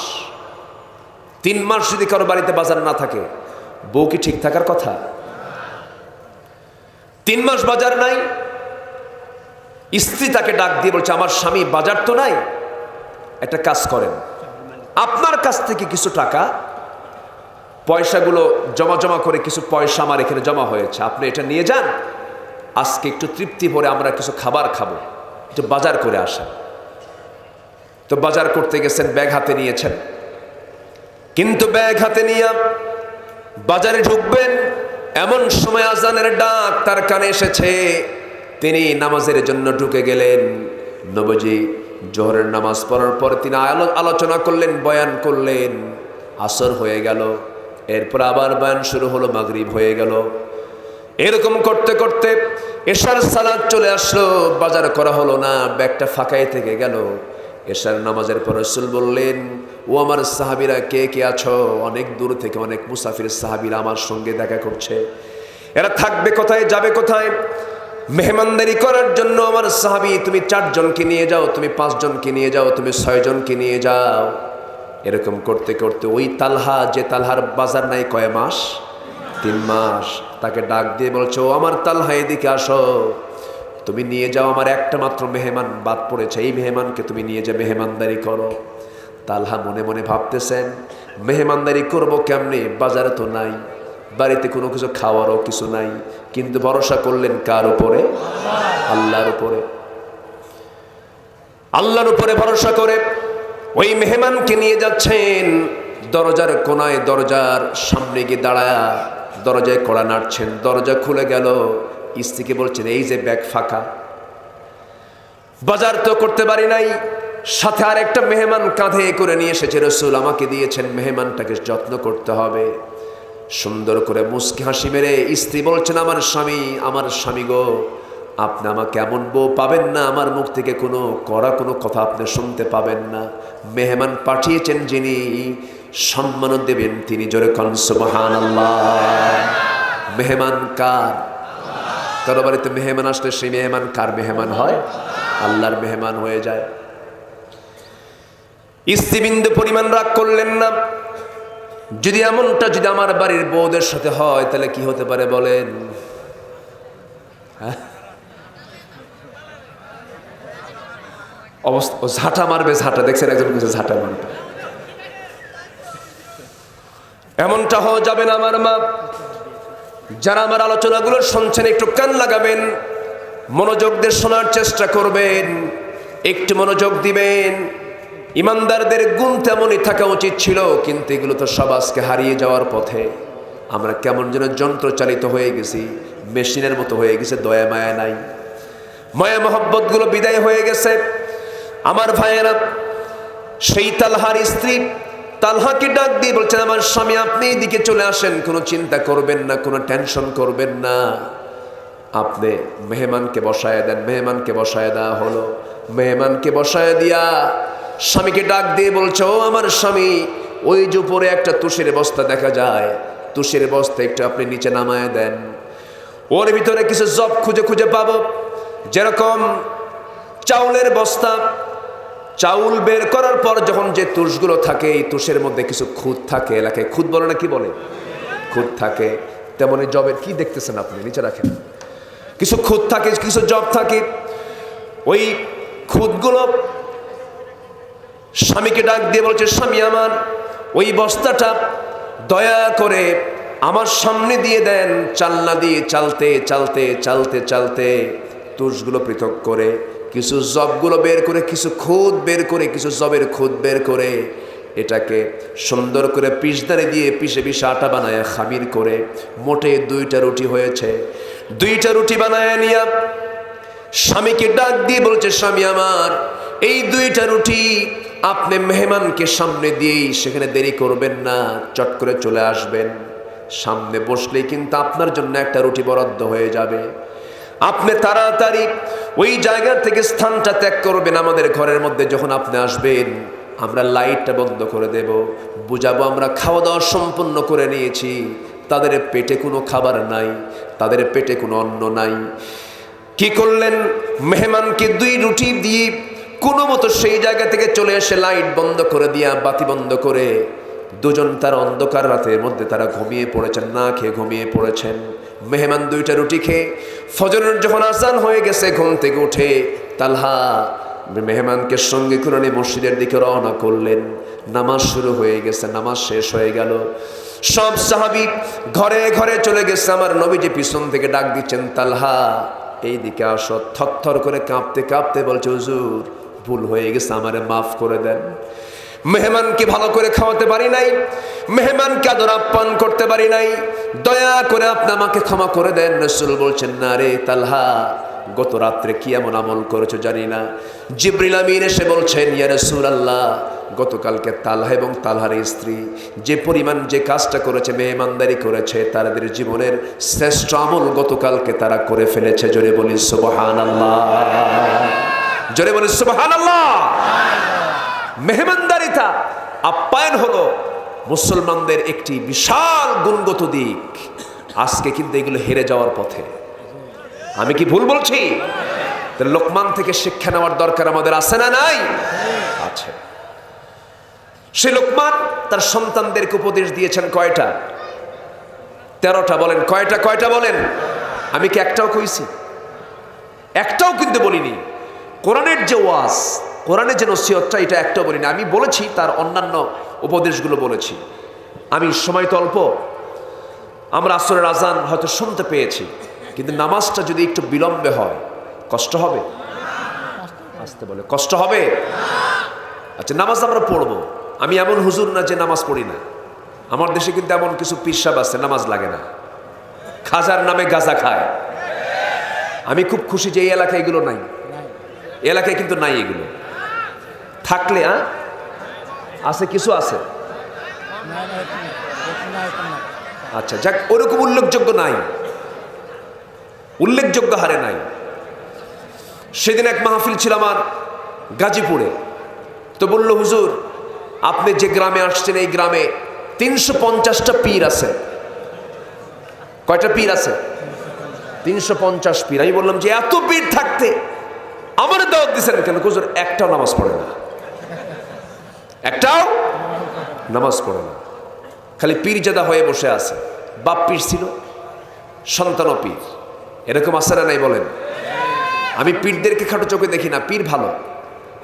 3 মাস যদি কারো বাড়িতে বাজার না থাকে, বউ কি ঠিক থাকার কথা? 3 মাস বাজার নাই। স্ত্রী তাকে ডাক দিয়ে বলছে, আমার স্বামী বাজার তো নাই, একটা কাজ করেন, আপনার কাছ থেকে কিছু টাকা পয়সাগুলো জমা করে কিছু পয়সা আমার এখানে জমা হয়েছে, আপনি এটা নিয়ে যান, আজকে একটু তৃপ্তি ভরে আমরা কিছু খাবার খাবো, একটু বাজার করে আসেন। তো বাজার করতে গেছেন, ব্যাগ হাতে নিয়েছেন, কিন্তু ব্যাগ হাতে নিয়ে বাজারে ঢুকবেন এমন সময় আজানের ডাক তার কানে এসেছে। তিনি নামাজের জন্য ঢুকে গেলেন। নবীজি জোহরের নামাজ পড়ার পর তিনি আলোচনা করলেন, বয়ান করলেন। আসর হয়ে গেল, এরপর আবার বয়ান শুরু হলো, মাগরিব হয়ে গেল। এরকম করতে করতে এশার সালাত চলে আসলো, বাজার করা হলো না, ব্যাগটা ফাঁকাই থেকে গেল। এশার নামাজের পর রাসূল বললেন, ও আমার সাহাবীরা কে কে আছো? অনেক দূর থেকে অনেক মুসাফির সাহাবীরা আমার সঙ্গে দেখা করছে। এরা থাকবে কোথায়, যাবে কোথায়? মেহমানদারি করার জন্য আমার সাহাবী, তুমি 4 জনকে নিয়ে যাও, তুমি 5 জনকে নিয়ে যাও, তুমি 6 জনকে নিয়ে যাও। এরকম করতে করতে ওই তালহা, যে তালহার বাজার নাই কয় মাস? 3 মাস। তাকে ডাক দিয়ে বলছো, ও আমার তালহা এদিকে আসো, তুমি নিয়ে যাও, আমার একটা মাত্র মেহমান বাদ পড়েছে, এই মেহমানকে তুমি নিয়ে যা, মেহমানদারি করো। তালহা মনে মনে ভাবতেছেন, মেহমানদারি করবো কেমনে? বাজারে তো নাই, বাড়িতে কোনো কিছু খাওয়ারও কিছু নাই, কিন্তু ভরসা করলেন কার উপরে? আল্লাহর উপরে। আল্লাহর উপরে ভরসা করে ওই মেহমানকে নিয়ে যাচ্ছেন। দরজার কোনায়, দরজার সামনে গিয়ে দাঁড়ায়া দরজায় কড়া নাড়ছেন, দরজা খুলে গেল। স্ত্রীকে বলছেন, এই যে ব্যাগ ফাঁকা, বাজার তো করতে পারি নাই, সাথে আর একটা মেহমান কাঁধে করে নিয়ে এসেছে, রাসূল আমাকে দিয়েছেন, মেহমানটাকে যত্ন করতে হবে। সুন্দর করে মুস্কি হাসি মেরে স্ত্রী বলছেন, আমার স্বামী গো, আপনি আমাকে এমন বউ পাবেন না, আমার মুখ থেকে কোনো কড়া কোনো কথা আপনি শুনতে পাবেন না। মেহমান পাঠিয়েছেন যিনি, সম্মান দেবেন তিনি। জোরে কোন সুবহানাল্লাহ। মেহমান কার? কারো বাড়িতে মেহমান আসলে সেই মেহমান কার মেহমান হয়? আল্লাহর মেহমান হয়ে যায়। স্ত্রী বিন্দু পরিমাণ রাগ করলেন না। যদি এমনটা যদি আমার বাড়ির বউদের সাথে হয়, তাহলে কি হতে পারে বলেন? অবস্থা, ঝাঁটা মারবে, ঝাঁটা দেখছেন, একজন কিছু ঝাঁটা মারবে। এমনটা হওয়া যাবে না আমার মা। যারা আমার আলোচনাগুলো শুনছেন, একটু কান লাগাবেন, মনোযোগ দিয়ে শোনার চেষ্টা করবেন, একটু মনোযোগ দিবেন। ইমানদারদের গুণ তেমনই থাকা উচিত ছিল, কিন্তু এগুলো তো সব আজকে হারিয়ে যাওয়ার পথে। আমরা কেমন যেন যন্ত্রচালিত হয়ে গেছি, মেশিনের মতো হয়ে গেছে, দয়া মায়া নাই, মায়া মহব্বত গুলো বিদায় হয়ে গেছে। আমার ভাইয়েরা, সেই তালহার স্ত্রী তালহাকে ডাক দিয়ে বলছেন, আমার স্বামী আপনি এদিকে চলে আসেন, কোনো চিন্তা করবেন না, কোনো টেনশন করবেন না, আপনি মেহমানকে বসায় দেন। মেহমানকে বসায় দেওয়া হলো। মেহমানকে বসায় দিয়া স্বামীকে ডাক দিয়ে বলছে, ও আমার স্বামী, ওই যে উপরে একটা তুষের বস্তা দেখা যায়, তুষের বস্তা একটু আপনি নিচে নামায় দেন। ওর ভিতরে কিছু জব খুঁজে খুঁজে পাবো, যেরকম চাউলের বস্তা, চাউল বের করার পর যখন যে তুষগুলো থাকে, এই তুষের মধ্যে কিছু খুদ থাকে, এলাকায় খুদ বলে না, কি বলে? খুদ থাকে। তেমনি জবের, কি দেখতেছেন আপনি, নিচে রাখেন, কিছু খুদ থাকে, কিছু জব থাকে। ওই খুদগুলো স্বামীকে ডাক দিয়ে বলছে, স্বামী আমার, ওই বস্তাটা দয়া করে আমার সামনে দিয়ে দেন। চালনা দিয়ে চালতে চালতে চালতে চালতে তুষগুলো পৃথক করে, কিছু জবগুলো বের করে, কিছু খুদ বের করে, কিছু জবের খুদ বের করে এটাকে সুন্দর করে পিষদারে দিয়ে পিষে পিষে আটা বানায় খামির করে মোটে 2টা রুটি হয়েছে। 2টা রুটি বানায় নিয়া স্বামীকে ডাক দিয়ে বলছে, স্বামী আমার, এই 2টা রুটি আপনি মেহমানকে সামনে দিয়েই, সেখানে দেরি করবেন না, চট করে চলে আসবেন। সামনে বসলেই কিন্তু আপনার জন্য একটা রুটি বরাদ্দ হয়ে যাবে। আপনি তাড়াতাড়ি ওই জায়গা থেকে স্থানটা ত্যাগ করবেন। আমাদের ঘরের মধ্যে যখন আপনি আসবেন, আমরা লাইটটা বন্ধ করে দেব, বুঝাবো আমরা খাওয়া দাওয়া সম্পন্ন করে নিয়েছি, তাদের পেটে কোনো খাবার নাই, তাদের পেটে কোনো অন্ন নাই। কি করলেন? মেহমানকে 2 রুটি দিয়ে কোনো মতো সেই জায়গা থেকে চলে এসে লাইট বন্ধ করে দিয়া, বাতি বন্ধ করে, দুজন তার অন্ধকার রাতের মধ্যে তারা ঘুমিয়ে পড়েছেন, না খেয়ে ঘুমিয়ে পড়েছেন। মেহমান 2টা রুটি খেয়ে ফজরের যখন আজান হয়ে গেছে, ঘুম থেকে উঠে তালহা মেহমানকে সঙ্গে করে নিয়ে মসজিদের দিকে রওনা করলেন। নামাজ শুরু হয়ে গেছে, নামাজ শেষ হয়ে গেল, সব সাহাবী ঘরে ঘরে চলে গেছে। আমার নবীজি পিছন থেকে ডাক দিচ্ছেন, তালহা এই দিকে আসো। থরথর করে কাঁপতে কাঁপতে বলছে, হুজুর ভুল হয়ে গেছে, আমারে মাফ করে দেন। মেহমানকে ভালো করে খাওয়াতে পারি নাই, মেহমানকে আদর আপ্যায়ন করতে পারি নাই, দয়া করে আপনি আমাকে ক্ষমা করে দেন। রাসূল বলছেন, না রে তালহা, গত রাত্রে কি এমন আমল করেছো জানি না। জিবরিল আমিন এসে বলছেন, ইয়া রাসূলুল্লাহ, গতকালকে তালহা এবং তালহার স্ত্রী যে পরিমাণ যে কাজটা করেছে, মেহমানদারি করেছে, তাদের জীবনের শ্রেষ্ঠ আমল গতকালকে তারা করে ফেলেছে। জোরে বলি সুবহানাল্লাহ, জোরে বলি সুবহানাল্লাহ। মেহমানদারিতা, আপ্যায়ন হলো মুসলমানদের একটি বিশাল গুণগত দিক। আজকে কিন্তু এগুলো হেরে যাওয়ার পথে। আমি কি ভুল বলছি? তাহলে লোকমান থেকে শিক্ষা নেওয়ার দরকার আমাদের আছে না নাই? আছে। সে লোকমান তার সন্তানদেরকে উপদেশ দিয়েছেন কয়টা? 13টা। বলেন কয়টা? কয়টা বলেন? আমি কি একটাও কইছি? একটাও কিন্তু বলিনি। কোরআনের যে ওয়াজ, কোরআনের যে নসিহতটা, এটা একটাও বলিনি। আমি বলেছি তার অন্যান্য উপদেশগুলো বলেছি। আমি সময় তো অল্প, আমরা আসরের আজান হয়তো শুনতে পেয়েছি, কিন্তু নামাজটা যদি একটু বিলম্বে হয় কষ্ট হবে? আসতে বলে কষ্ট হবে? আচ্ছা, নামাজ আমরা পড়বো। আমি এমন হুজুর না যে নামাজ পড়ি না। আমার দেশে কিন্তু এমন কিছু পীর সাহেব আছে নামাজ লাগে না, খাজার নামে গাঁজা খায়। আমি খুব খুশি যে এই এলাকায় এগুলো নাই। এলাকায় কিন্তু নাই এগুলো। থাকলে আছে, কিছু আছে। আচ্ছা যাক, ওরকম উল্লেখযোগ্য নাই, উল্লেখযোগ্য হারে নাই। সেদিন এক মাহফিল ছিল আমার গাজীপুরে। তো বলল, হুজুর আপনি যে গ্রামে আসছেন, এই গ্রামে 350টা পীর আছে। কয়টা পীর আছে? 350 পীর। আমি বললাম যে এত পীর থাকতে আমার দাওয়াত দিচ্ছেন কেন? হুজুর একটাও নামাজ পড়ে না, একটাও নামাজ পড়ে না, খালি পীরজাদা হয়ে বসে আছে। বাপ পীর ছিল, সন্তানও পীর। এরকম আছে না নাই বলেন? আমি পীরদেরকে খাটো চোখে দেখি না, পীর ভালো।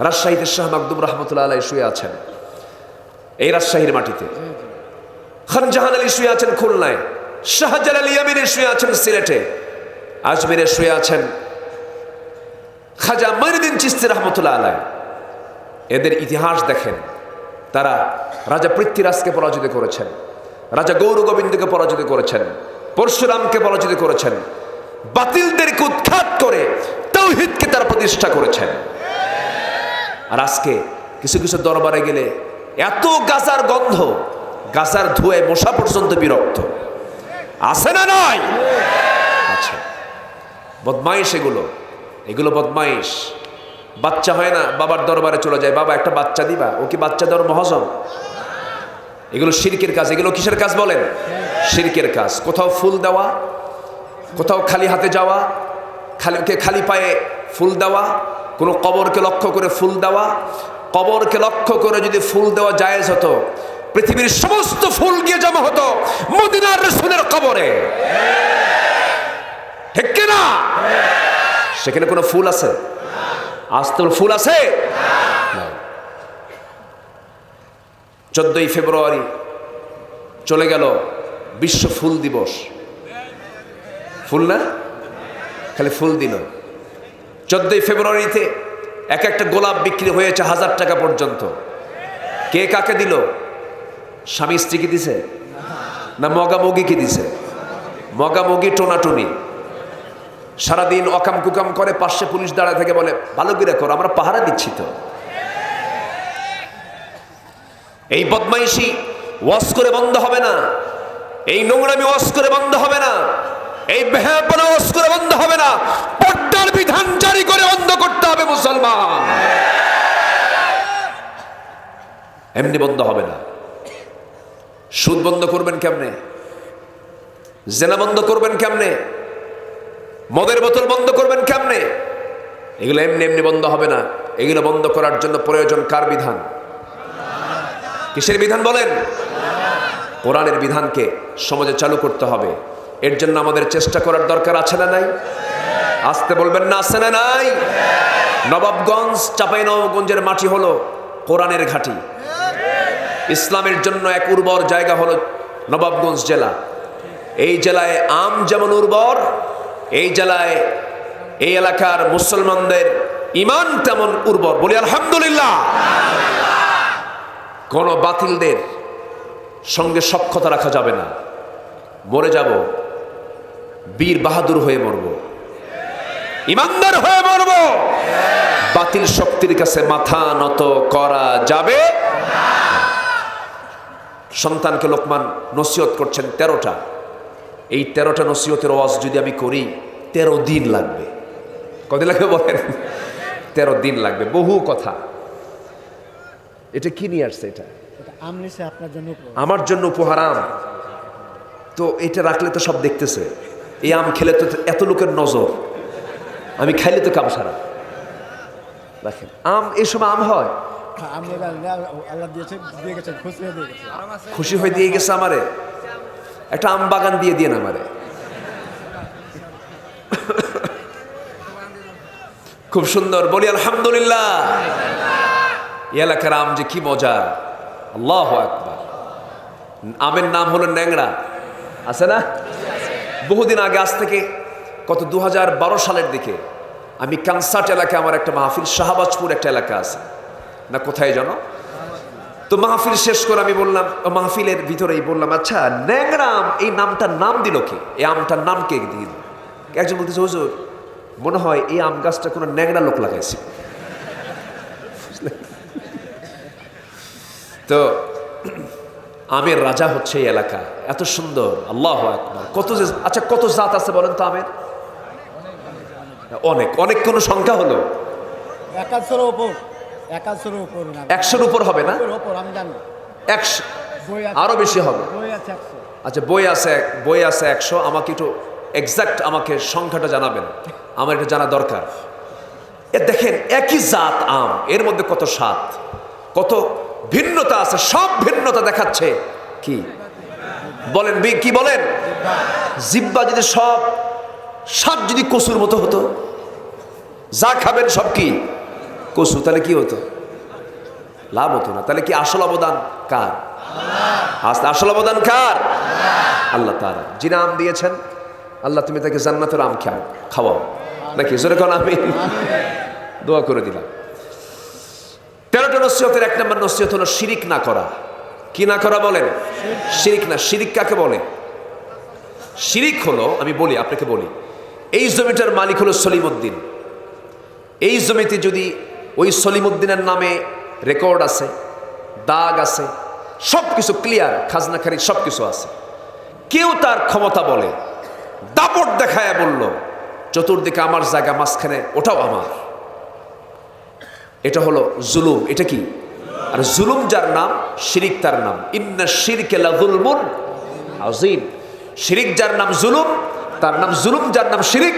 রাজশাহীতে শাহ মাকদুম রহমতুল্লাহ আলাইহি শুয়ে আছেন এই রাজশাহীর মাটিতে। খান জাহান আলী শুয়ে আছেন খুলনায়, শাহজালাল ইয়ামিনী শুয়ে আছেন সিলেটে, আজমিরে শুয়ে আছেন খাজা মঈনুদ্দিন চিশতি রহমতুল্লাহ আলাইহি। এদের ইতিহাস দেখেন, তারা রাজা পৃথ্বীরাজকে পরাজিত করেছেন, রাজা গৌর গোবিন্দকে পরাজিত করেছেন, পরশুরামকে পরাজিত করেছেন, বাতিলদেরকে উৎখাত করে তাওহীদকে তারা প্রতিষ্ঠা করেছেন। আর আজকে কিছু কিছু দরবারে গেলে এত গাজার গন্ধ, গাজার ধুয়ে মশা পর্যন্ত বিরক্ত। আছে না নাই? আচ্ছা, বদমাইশ এগুলো, এগুলো বদমাইশ। বাচ্চা হয় না, বাবার দরবারে চলে যায়, বাবা একটা বাচ্চা দিবা, ও কি বাচ্চা দেওয়ার মহাজন? এগুলো শিরকের কাজ। এগুলো কিসের কাজ বলেন? শিরকের কাজ। কোথাও ফুল দেওয়া, কোথাও খালি হাতে যাওয়া, খালি পায়ে ফুল দেওয়া, কোনো কবরকে লক্ষ্য করে ফুল দেওয়া। কবরকে লক্ষ্য করে যদি ফুল দেওয়া জায়েজ হতো, পৃথিবীর সমস্ত ফুল গিয়ে জমা হতো মদিনার রাসূলের কবরে, ঠিক কিনা? সেখানে কোনো ফুল আছে? আজ তো ফুল আছে? 14ই ফেব্রুয়ারি চলে গেল বিশ্ব ফুল দিবস। ফুল না, খালি ফুল দিল। 14ই ফেব্রুয়ারিতে এক একটা গোলাপ বিক্রি হয়েছে 1000 টাকা পর্যন্ত। কে কাকে দিল? স্বামী স্ত্রীকে দিছে না মগামগিকে দিছে? মগামগি টোনাটুনি। সারাদিন অকাম কুকাম করে, পাশে পুলিশ দাঁড়ায় থেকে বলে ভালো করে করো, আমরা পাহারা দিচ্ছি তো। এই বদমাইশি ওয়াজ করে বন্ধ হবে না, এই নোংরামি ওয়াজ করে বন্ধ হবে না, এই বেহায়াপনা ওয়াজ করে বন্ধ হবে না, পর্দার বিধান জারি করে বন্ধ করতে হবে মুসলমান। এমনি বন্ধ হবে না। সুদ বন্ধ করবেন কেমনে? জেনা বন্ধ করবেন কেমনে? মদের বোতল বন্ধ করবেন কেমনে? এগুলো এমনি এমনি বন্ধ হবে না। এগুলো বন্ধ করার জন্য প্রয়োজন কার বিধান? কিসের বিধান বলেন? কোরআনের বিধানকে সমাজে চালু করতে হবে। এর জন্য আমাদের চেষ্টা করার দরকার আছে না নাই? আসতে বলবেন না, আছে না নাই? নবাবগঞ্জ চাঁপাইনবাবগঞ্জের মাটি হলো কোরআনের ঘাঁটি। ইসলামের জন্য এক উর্বর জায়গা হলো নবাবগঞ্জ জেলা। এই জেলায় আম যেমন উর্বর, এই জেলায় এই এলাকার মুসলমানদের ঈমান তেমন উর্বর। বলি আলহামদুলিল্লাহ। কোন বাতিলদের সঙ্গে সখ্যতা রাখা যাবে না। মরে যাব বীর বাহাদুর হয়ে মরব, ইমানদার হয়ে মরব। বাতিল শক্তির কাছে মাথা নত করা যাবে। সন্তানকে লোকমান নসিহত করছেন 13টা। এই 13টা নসিহতের ওয়াজ যদি আমি করি 13 দিন লাগবে। কদিন লাগবে বলেন? 13 দিন লাগবে। বহু কথা। এটা কি নিয়ে আসছে? এটা আমার জন্য উপহার। আম তো এটা রাখলে তো সব দেখতেছে। এই আম খেলে তো এত লোকের নজর, আমি খাইলে তো কাম সারা। রাখেন আম। এই সময় আম হয়, খুশি হয়ে দিয়ে গেছে আমারে। একটা আম বাগান দিয়ে দিয়ে না আমারে। খুব সুন্দর। বলি আলহামদুলিল্লাহ। এলাকার আম যে কি মজা! আল্লাহু আকবার। আমের নাম হলো ন্যাংরা, আছে না? বহুদিন আগে, আজ থেকে কত 2012 সালের দিকে আমি কানসার্ট এলাকায় আমার একটা মাহফিল, শাহবাজপুর একটা এলাকা আছে না কোথায় জানো? তো মাহফিল শেষ করে আমি বললাম, মাহফিলের ভিতরেই বললাম, আচ্ছা ন্যাংরা আম এই নামটার নাম দিল কে? এই আমটার নাম কে দিল? একজন বলতেছে হুজুর মনে হয় এই আম গাছটা কোনো ন্যাংরা লোক লাগাইছে। তো আমের রাজা হচ্ছে এই এলাকা। এত সুন্দর, আল্লাহু আকবার। কত যে, আচ্ছা কত জাত আছে বলেন তো আমের? অনেক অনেক। কোন সংখ্যা হলো 100-এর উপর। 100-এর উপর হবে না? 100 আরো বেশি হবে। আচ্ছা বই আছে 100। আমাকে একটু এক্সাক্ট আমাকে সংখ্যাটা জানাবেন, আমার এটা জানা দরকার। এ দেখেন একই জাত আম, এর মধ্যে কত স্বাদ, কত ভিন্নতা আছে। সব ভিন্নতা দেখাচ্ছে কি বলেন? কি বলেন? জিব্বা যদি সব স্বাদ যদি কচুর মতো হতো, যা খাবেন সব কি কচু, তাহলে কি হতো? লাভ হতো না। তাহলে কি আসল অবদান কার? আসল অবদান কার? আল্লাহ তাআলা। যিনি আম দিয়েছেন, আল্লাহ তুমি তাকে জান্নাতের আম খাওয়াও নাকি? জোরে কোন আমিন। দোয়া করে দিলাম। 13টা নসিহতের 1 নম্বর নসিহত হলো শিরিক না করা। কি না করা বলেন? শিরিক না। শিরিক কাকে বলে? শিরিক হলো, আমি বলি আপনাকে বলি, এই জমিটার মালিক হলো সলিমউদ্দিন। এই জমিতে যদি ওই সলিমউদ্দিনের নামে রেকর্ড আছে, দাগ আছে, সব কিছু ক্লিয়ার, খাজনাখারি সব কিছু আছে, কেউ তার ক্ষমতা বলে দাপট দেখায় বলল চতুর্দিকে আমার জায়গা, মাঝখানে ওটাও আমার, এটা হলো জুলুম। এটা কি? আর জুলুম যার নাম, শিরিক তার নাম। ইন্না শিরকে লাযুলমুন আযীম। শিরিক যার নাম জুলুম তার নাম, জুলুম যার নাম শিরিক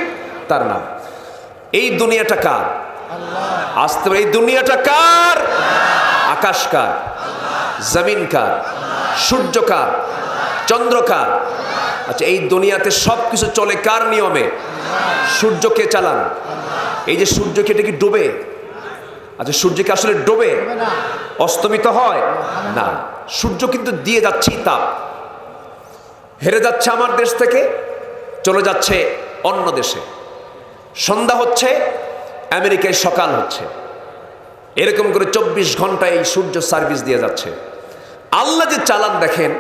তার নাম। এই দুনিয়াটা কার? আসতে এই দুনিয়াটা কার? আকাশ কার? জমিন কার? সূর্য কার? চন্দ্র কার? আচ্ছা এই দুনিয়াতে সব কিছু চলে কার নিয়মে? সূর্যকে চালান। এই যে সূর্যকে, এটা কি ডুবে? আচ্ছা সূর্যকে আসলে ডোবে? অস্তমিত হয় না। সূর্য কিন্তু দিয়ে যাচ্ছি তাপ, হেরে যাচ্ছে আমার দেশ থেকে, চলে যাচ্ছে অন্য দেশে। সন্ধ্যা হচ্ছে, আমেরিকায় সকাল হচ্ছে। এরকম করে 24 ঘন্টায় এই সূর্য সার্ভিস দিয়ে যাচ্ছে। আল্লাহ যে চালান দেখেন,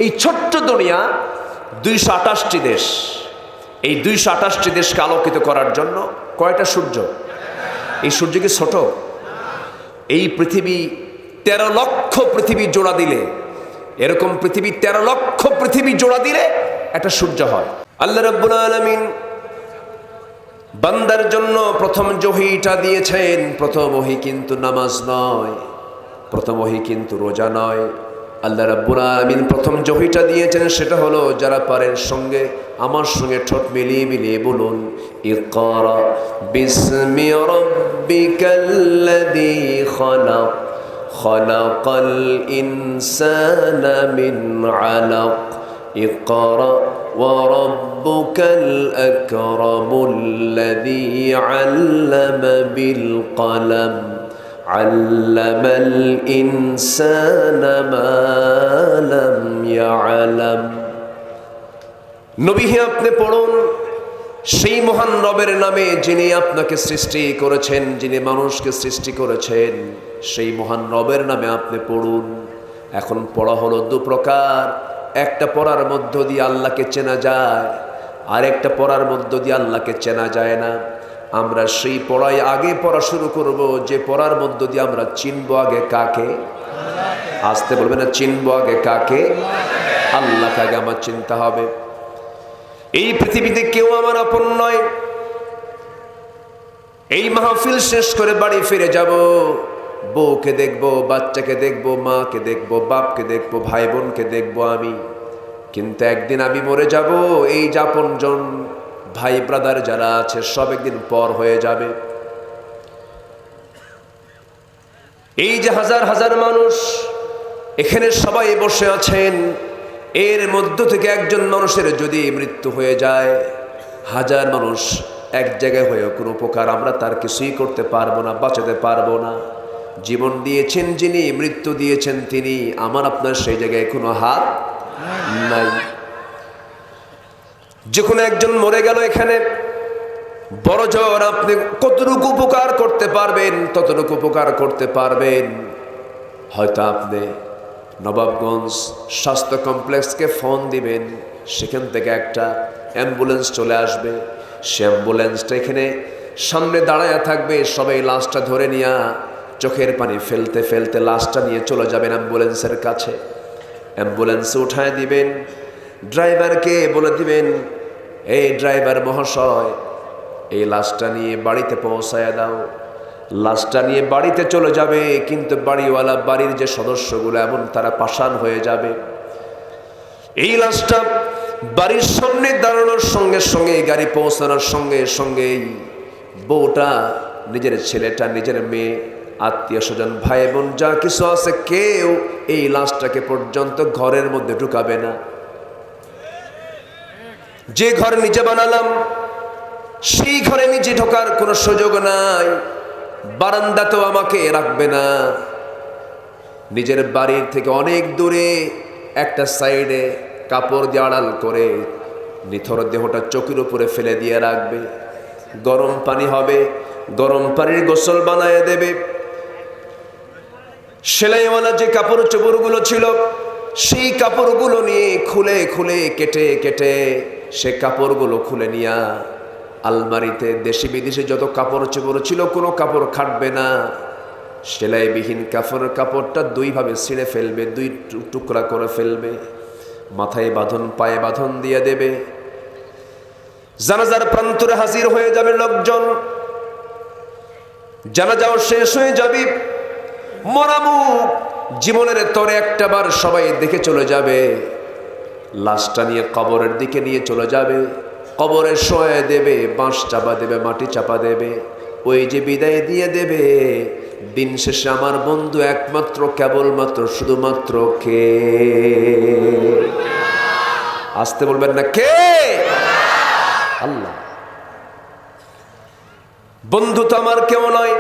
এই ছোট্ট দুনিয়া 228টি দেশ, এই 228টি দেশকে আলোকিত করার জন্য কয়টা সূর্য? এই সূর্য কি ছোট? এই পৃথিবী 13 লক্ষ পৃথিবী জোড়া দিলে, এরকম পৃথিবী 13 লক্ষ পৃথিবী জোড়া দিলে একটা সূর্য হয়। আল্লাহ রাব্বুল আলামিন বান্দার জন্য প্রথম ওহীটা দিয়েছেন। প্রথম ওহী কিন্তু নামাজ নয়, প্রথম ওহী কিন্তু রোজা নয়। আল্লাহ রাব্বুল আলামিন প্রথম ওহীটা দিয়েছেন, সেটা হলো যারা পারেন সঙ্গে আমার সঙ্গে ঠোঁট মিলিয়ে মিলিয়ে বলুন, ইকরা বিসমি রাব্বিকাল্লাযী খালাক খালাকাল ইনসানা মিন আলাক ইকরা ওয়া রাব্বুকাল আকরামুল্লাযী আল্লামা বিল কলম আল্লামাল ইনসানা মা লাম ইয়ালাম। নবী হে, আপনি পড়ুন সেই মহান রবের নামে যিনি আপনাকে সৃষ্টি করেছেন, যিনি মানুষকে সৃষ্টি করেছেন, সেই মহান রবের নামে আপনি পড়ুন। এখন পড়া হলো দু প্রকার। একটা পড়ার মধ্য দিয়ে আল্লাহকে চেনা যায়, আর একটা পড়ার মধ্য দিয়ে আল্লাহকে চেনা যায় না। আমরা সেই পড়ায় আগে পড়া শুরু করব, যে পড়ার মধ্য দিয়ে আমরা চিনব আগে কাকে। আসতে বলবে না, চিনব আগে কাকে? আল্লাহকে আগে আমার চিনতে হবে। এই পৃথিবীতে কেউ আমার আপন নয়। এই মাহফিল শেষ করে বাড়ি ফিরে যাব, বউকে দেখবো, বাচ্চাকে দেখবো, মাকে দেখবো, বাপকে দেখবো, ভাই বোনকে দেখবো আমি। কিন্তু একদিন আমি মরে যাব। এই যে আপনজন ভাই ব্রাদার যারা আছে সব একদিন পর হয়ে যাবে। এই যে হাজার হাজার মানুষ এখানে সবাই বসে আছেন, এর মধ্য থেকে একজন মানুষের যদি মৃত্যু হয়ে যায়, হাজার মানুষ এক জায়গায় হয়ে কোনো উপকার আমরা তার কিছুই করতে পারবো না, বাঁচাতে পারবো না। জীবন দিয়েছেন যিনি, মৃত্যু দিয়েছেন তিনি, আমার আপনার সেই জায়গায় কোনো হাত নাই। যে কোনো একজন মরে গেল এখানে, বড় জোর আপনি কতটুকু উপকার করতে পারবেন ততটুকু উপকার করতে পারবেন। হয়তো আপনি নবাবগঞ্জ স্বাস্থ্য কমপ্লেক্সকে ফোন দিবেন, সেখান থেকে একটা অ্যাম্বুলেন্স চলে আসবে। সে অ্যাম্বুলেন্সটা এখানে সামনে দাঁড়ায় থাকবে, সবাই লাশটা ধরে নিয়ে চোখের পানি ফেলতে ফেলতে লাশটা নিয়ে চলে যাবেন অ্যাম্বুলেন্সের কাছে। অ্যাম্বুলেন্সে উঠায় দিবেন, ড্রাইভারকে বলে দিবেন, এই ড্রাইভার মহাশয়, এই লাশটা নিয়ে বাড়িতে পৌঁছায় দাও। লাশটা নিয়ে বাড়িতে চলে যাবে, কিন্তু বাড়িওয়ালা, বাড়ির যে সদস্যগুলো এমন তারা পাষাণ হয়ে যাবে। এই লাশটা বাড়ির সামনে দাঁড়ানোর সঙ্গে সঙ্গে, গাড়ি পৌঁছানোর সঙ্গে সঙ্গেই বউটা, নিজের ছেলেটা, নিজের মেয়ে, আত্মীয় স্বজন, ভাই বোন যা কিছু আছে, কেউ এই লাশটাকে পর্যন্ত ঘরের মধ্যে ঢুকাবে না। যে ঘর নিজে বানালাম সেই ঘরে নিজে ঢোকার কোনো সুযোগ নাই। বারান্দাতেও আমাকে রাখবে না। নিজের বাড়ির থেকে অনেক দূরে একটা সাইডে কাপড় দিয়ে আড়াল করে নিথর দেহটা চোখের উপরে ফেলে দিয়ে রাখবে। গরম পানি হবে, গরম পানির গোসল বানায় দেবে। সেলাইওয়ালা যে কাপড় চোপড়গুলো ছিল, সেই কাপড়গুলো নিয়ে খুলে খুলে কেটে কেটে সে কাপড়গুলো খুলে নিয়ে আলমারিতে, দেশি বিদেশি যত কাপড় চোপড় ছিল কোনো কাপড় খাটবে না। সেলাইবিহীন কাপড়টা দুই ভাবে ছিঁড়ে ফেলবে, দুই টুকরা করে ফেলবে, মাথায় বাঁধন, পায়ে বাঁধন দিয়ে দেবে। জানাজার প্রান্তরে হাজির হয়ে যাবে লোকজন, জানাজাও শেষ হয়ে যাবে। মরামুখ জীবনের তরে একটা বার সবাই দেখে চলে যাবে। লাশটা নিয়ে কবরের দিকে নিয়ে চলে যাবে, কবরে শোয়া দেবে, বাঁশ চাপা দেবে, মাটি চাপা দেবে, ওই যে বিদায় দিয়ে দেবে। দিন শেষে আমার বন্ধু একমাত্র, কেবলমাত্র, শুধুমাত্র কে? আসতে বলবেন না, কে? আল্লাহ। বন্ধু তো আমার কেউ নয়,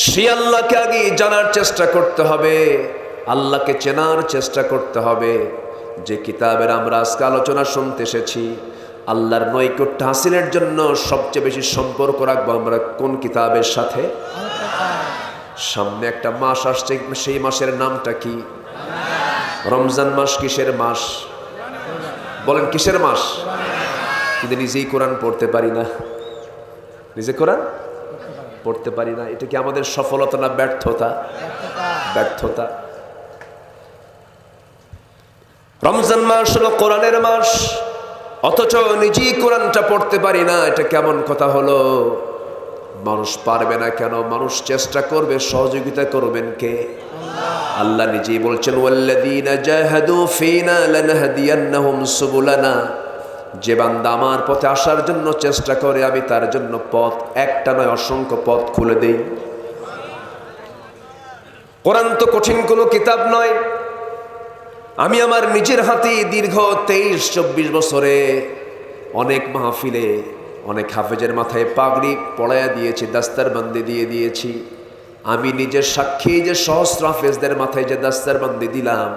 সে আল্লাহকে আগে জানার চেষ্টা করতে হবে, আল্লাহকে চেনার চেষ্টা করতে হবে। যে কিতাবের আমরা আজকে আলোচনা শুনতে এসেছি, আল্লাহর নৈকট্য হাসিলের জন্য সবচেয়ে বেশি সম্পর্ক রাখবো আমরা কোন কিতাবের সাথে? সামনে একটা মাস আসছে, সেই মাসের নামটা কি? রমজান মাস। কিসের মাস বলেন? কিসের মাস? কিন্তু নিজেই কোরআন পড়তে পারি না, নিজে কোরআন পড়তে পারি না। এটা কি আমাদের সফলতা না ব্যর্থতা? ব্যর্থতা। রমজান মাস হলো কোরআনের মাস, অথচ নিজেই কোরআনটা পড়তে পারি না। এটা কেমন কথা হলো? মানুষ পারবে না কেন? মানুষ চেষ্টা করবে, সহযোগিতা করবেন কে? আল্লাহ নিজেই বলছেন, ওয়াল্লাযীনা জাহাদু ফীনা লানাহদিয়ান্নাহুম সুবুলানা। যে বান্দা আমার পথে আসার জন্য চেষ্টা করে, আমি তার জন্য পথ একটা নয় অসংখ্য পথ খুলে দেই। কোরআন তো কঠিন কোনো কিতাব নয়। আমি আমার নিজের হাতে দীর্ঘ 23-24 বছরে অনেক মাহফিলে অনেক হাফেজের মাথায় পাগড়ি পড়াইয়া দিয়েছি, দাস্তারবন্দি দিয়ে দিয়েছি। আমি নিজের সাক্ষী যে সহস্র হাফেজদের মাথায় যে দাস্তারবন্দি দিলাম,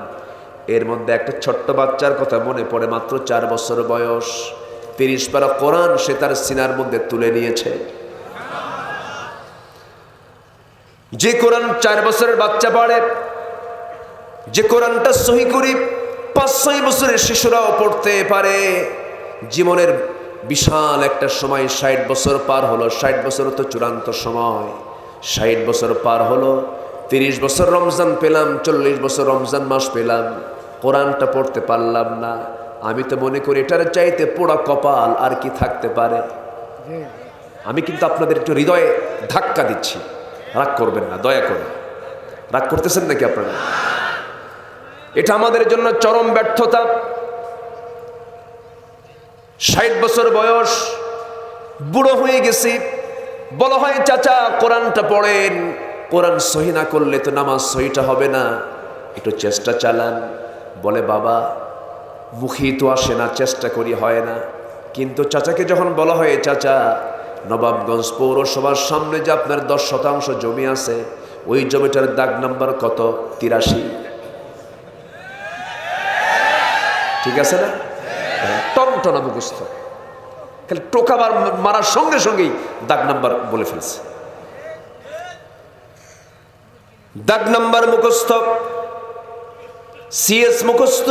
এর মধ্যে একটা ছোট্ট বাচ্চার কথা মনে পড়ে, মাত্র 4 বছর বয়স। 30 পারা কোরআন সে তার সিনার মধ্যে তুলে নিয়েছে। যে কোরআন 4 বছরের বাচ্চা পড়ে, যে কোরআনটা সহি করে 5-6 বছরের শিশুরাও পড়তে পারে। জীবনের বিশাল একটা সময় 60 বছর পার হলো। 60 বছর তো চূড়ান্ত সময়। 60 বছর পার হলো, 30 বছর রমজান পেলাম, 40 বছর রমজান মাস পেলাম, কোরআনটা পড়তে পারলাম না। আমি তো মনে করি এটার চাইতে পোড়া কপাল আর কি থাকতে পারে। আমি কিন্তু আপনাদের একটু হৃদয়ে ধাক্কা দিচ্ছি, রাগ করবেন না দয়া করে। রাগ করতেছেন নাকি আপনারা? এটা আমাদের জন্য চরম ব্যর্থতা। 60 বছর বয়স, বুড়ো হয়ে গেছি, বলা হয় চাচা কোরআনটা পড়েন, কোরআন সহি না করলে তো নামাজ সহিটা হবে না, একটু চেষ্টা চালান। বলে বাবা মুখেই তো আসে না, চেষ্টা করি হয় না। কিন্তু চাচাকে যখন বলা হয় চাচা নবাবগঞ্জ পৌরসভার সামনে যে আপনার 10% জমি আছে, ওই জমিটার দাগ নাম্বার কত? 83। ঠিক আছে না? টনটনা মুখস্থ, খালি টোকাবার মারার সঙ্গে সঙ্গেই দাগ নাম্বার বলে ফেলছে। দাগ নাম্বার মুখস্থ, সিএস মুখস্থ,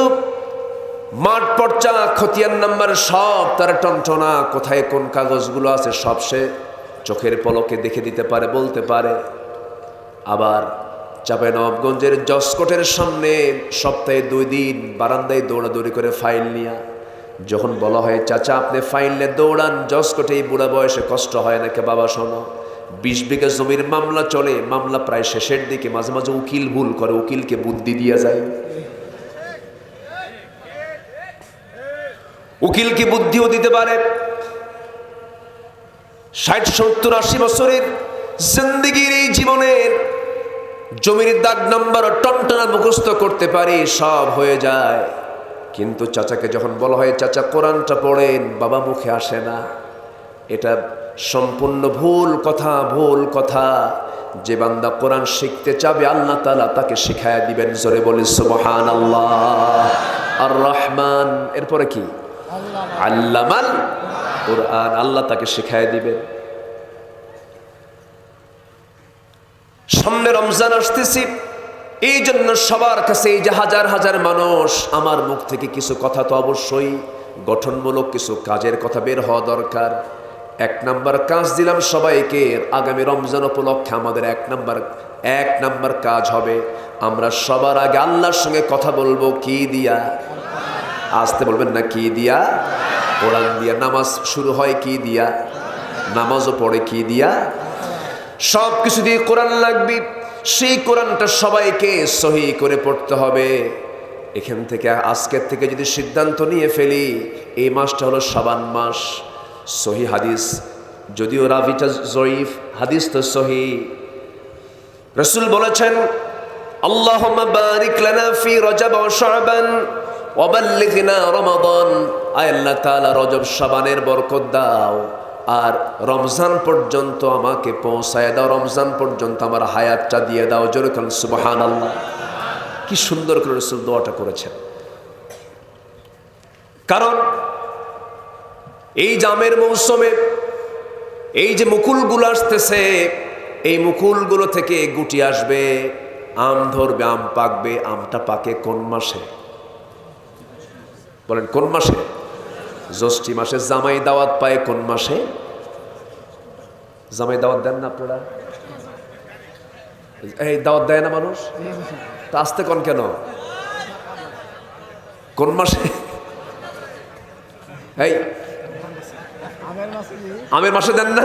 মাঠ পর্চা, খতিয়ান নাম্বার সব তারা টনটনা। কোথায় কোন কাগজগুলো আছে সব সে চোখের পলকে দেখে দিতে পারে, বলতে পারে। আবার চাঁপাইনবাবগঞ্জের জসকোটের সামনে সপ্তাহে 2 দিন বারান্দায় দৌড়াদৌড়ি করে ফাইল নিয়ে, যখন বলা হয় চাচা আপনি ফাইল নিয়ে দৌড়ান, জসকোটে এই বুড়া বয়সে কষ্ট হয় নাকি? বাবা শোনো, 20 বিঘা জমির মামলা চলে, মামলা প্রায় শেষের দিকে, মাঝে মাঝে উকিল ভুল করে, উকিলকে বুদ্ধি দিয়ে যায়। উকিলকে বুদ্ধিও দিতে পারে। 60, 70, 80 বছরের জিন্দেগির এই জীবনের জমির দাগ নাম্বার টনটনা মুখস্থ করতে পারি, সব হয়ে যায়। কিন্তু চাচাকে যখন বলা হয় চাচা কোরআনটা পড়েন, বাবা মুখে আসে না। এটা সম্পূর্ণ ভুল কথা, ভুল কথা। যে বান্দা কোরআন শিখতে চাবে আল্লাহ তাআলা তাকে শিখায়া দিবেন। জোরে বলি সুবহানাল্লাহ। আর রহমান, এরপরে কি? আল্লামাল কোরআন, আল্লাহ তাকে শিখায়া দিবেন। সামনে রমজান আসতেছি, এই জন্য সবার কাছে এই যে হাজার হাজার মানুষ, আমার মুখ থেকে কিছু কথা তো অবশ্যই গঠনমূলক কিছু কাজের কথা বের হওয়া দরকার। 1 নাম্বার কাজ দিলাম সবাইকে, আগামী রমজান উপলক্ষে আমাদের 1 নাম্বার কাজ হবে, আমরা সবার আগে আল্লাহর সঙ্গে কথা বলবো। কি দিয়া? আসতে বলবেন না, কি দিয়া? কোরআন দিয়া। নামাজ শুরু হয় কি দিয়া? নামাজও পড়ে কি দিয়া? সব কিছু দিয়ে কোরআন লাগবে। সেই কোরআনটা সবাইকে সহি করে পড়তে হবে। এখান থেকে আজকের থেকে যদি সিদ্ধান্ত নিয়ে ফেলি, এই মাসটা হলো শাবান মাস। সহি হাদিস, যদিও রাবিটা জয়ীফ, হাদিস তো সহি। রাসূল বলেছেন আল্লাহুম্মা বারিক লানা ফি রজব ওয়া শাবান ওয়া বাল্লিগনা রমাদান। আয় আল্লাহ তাআলা রজব শাবানের বরকত দাও, আর রমজান পর্যন্ত আমাকে পৌঁছায় দাও, রমজান পর্যন্ত আমার হায়াতটা দিয়ে দাও। জোরে বলেন সুবহানাল্লাহ। কি সুন্দর করে রাসূল দোয়াটা করেছেন। কারণ এই জামের মৌসুমে এই যে মুকুলগুলো আসতেছে, এই মুকুলগুলো থেকে গুটি আসবে, আম ধরবে, আম পাকবে। আমটা পাকে কোন মাসে বলেন? কোন মাসে? জ্যৈষ্ঠী মাসে। জামাই দাওয়াত পায় কোন মাসে? জামাই দাওয়াত দেন না আপনারা? এই দাওয়াত দেয় না মানুষ? তা আসতে কোন কেন? কোন মাসে? এই আমের মাসে দেন না?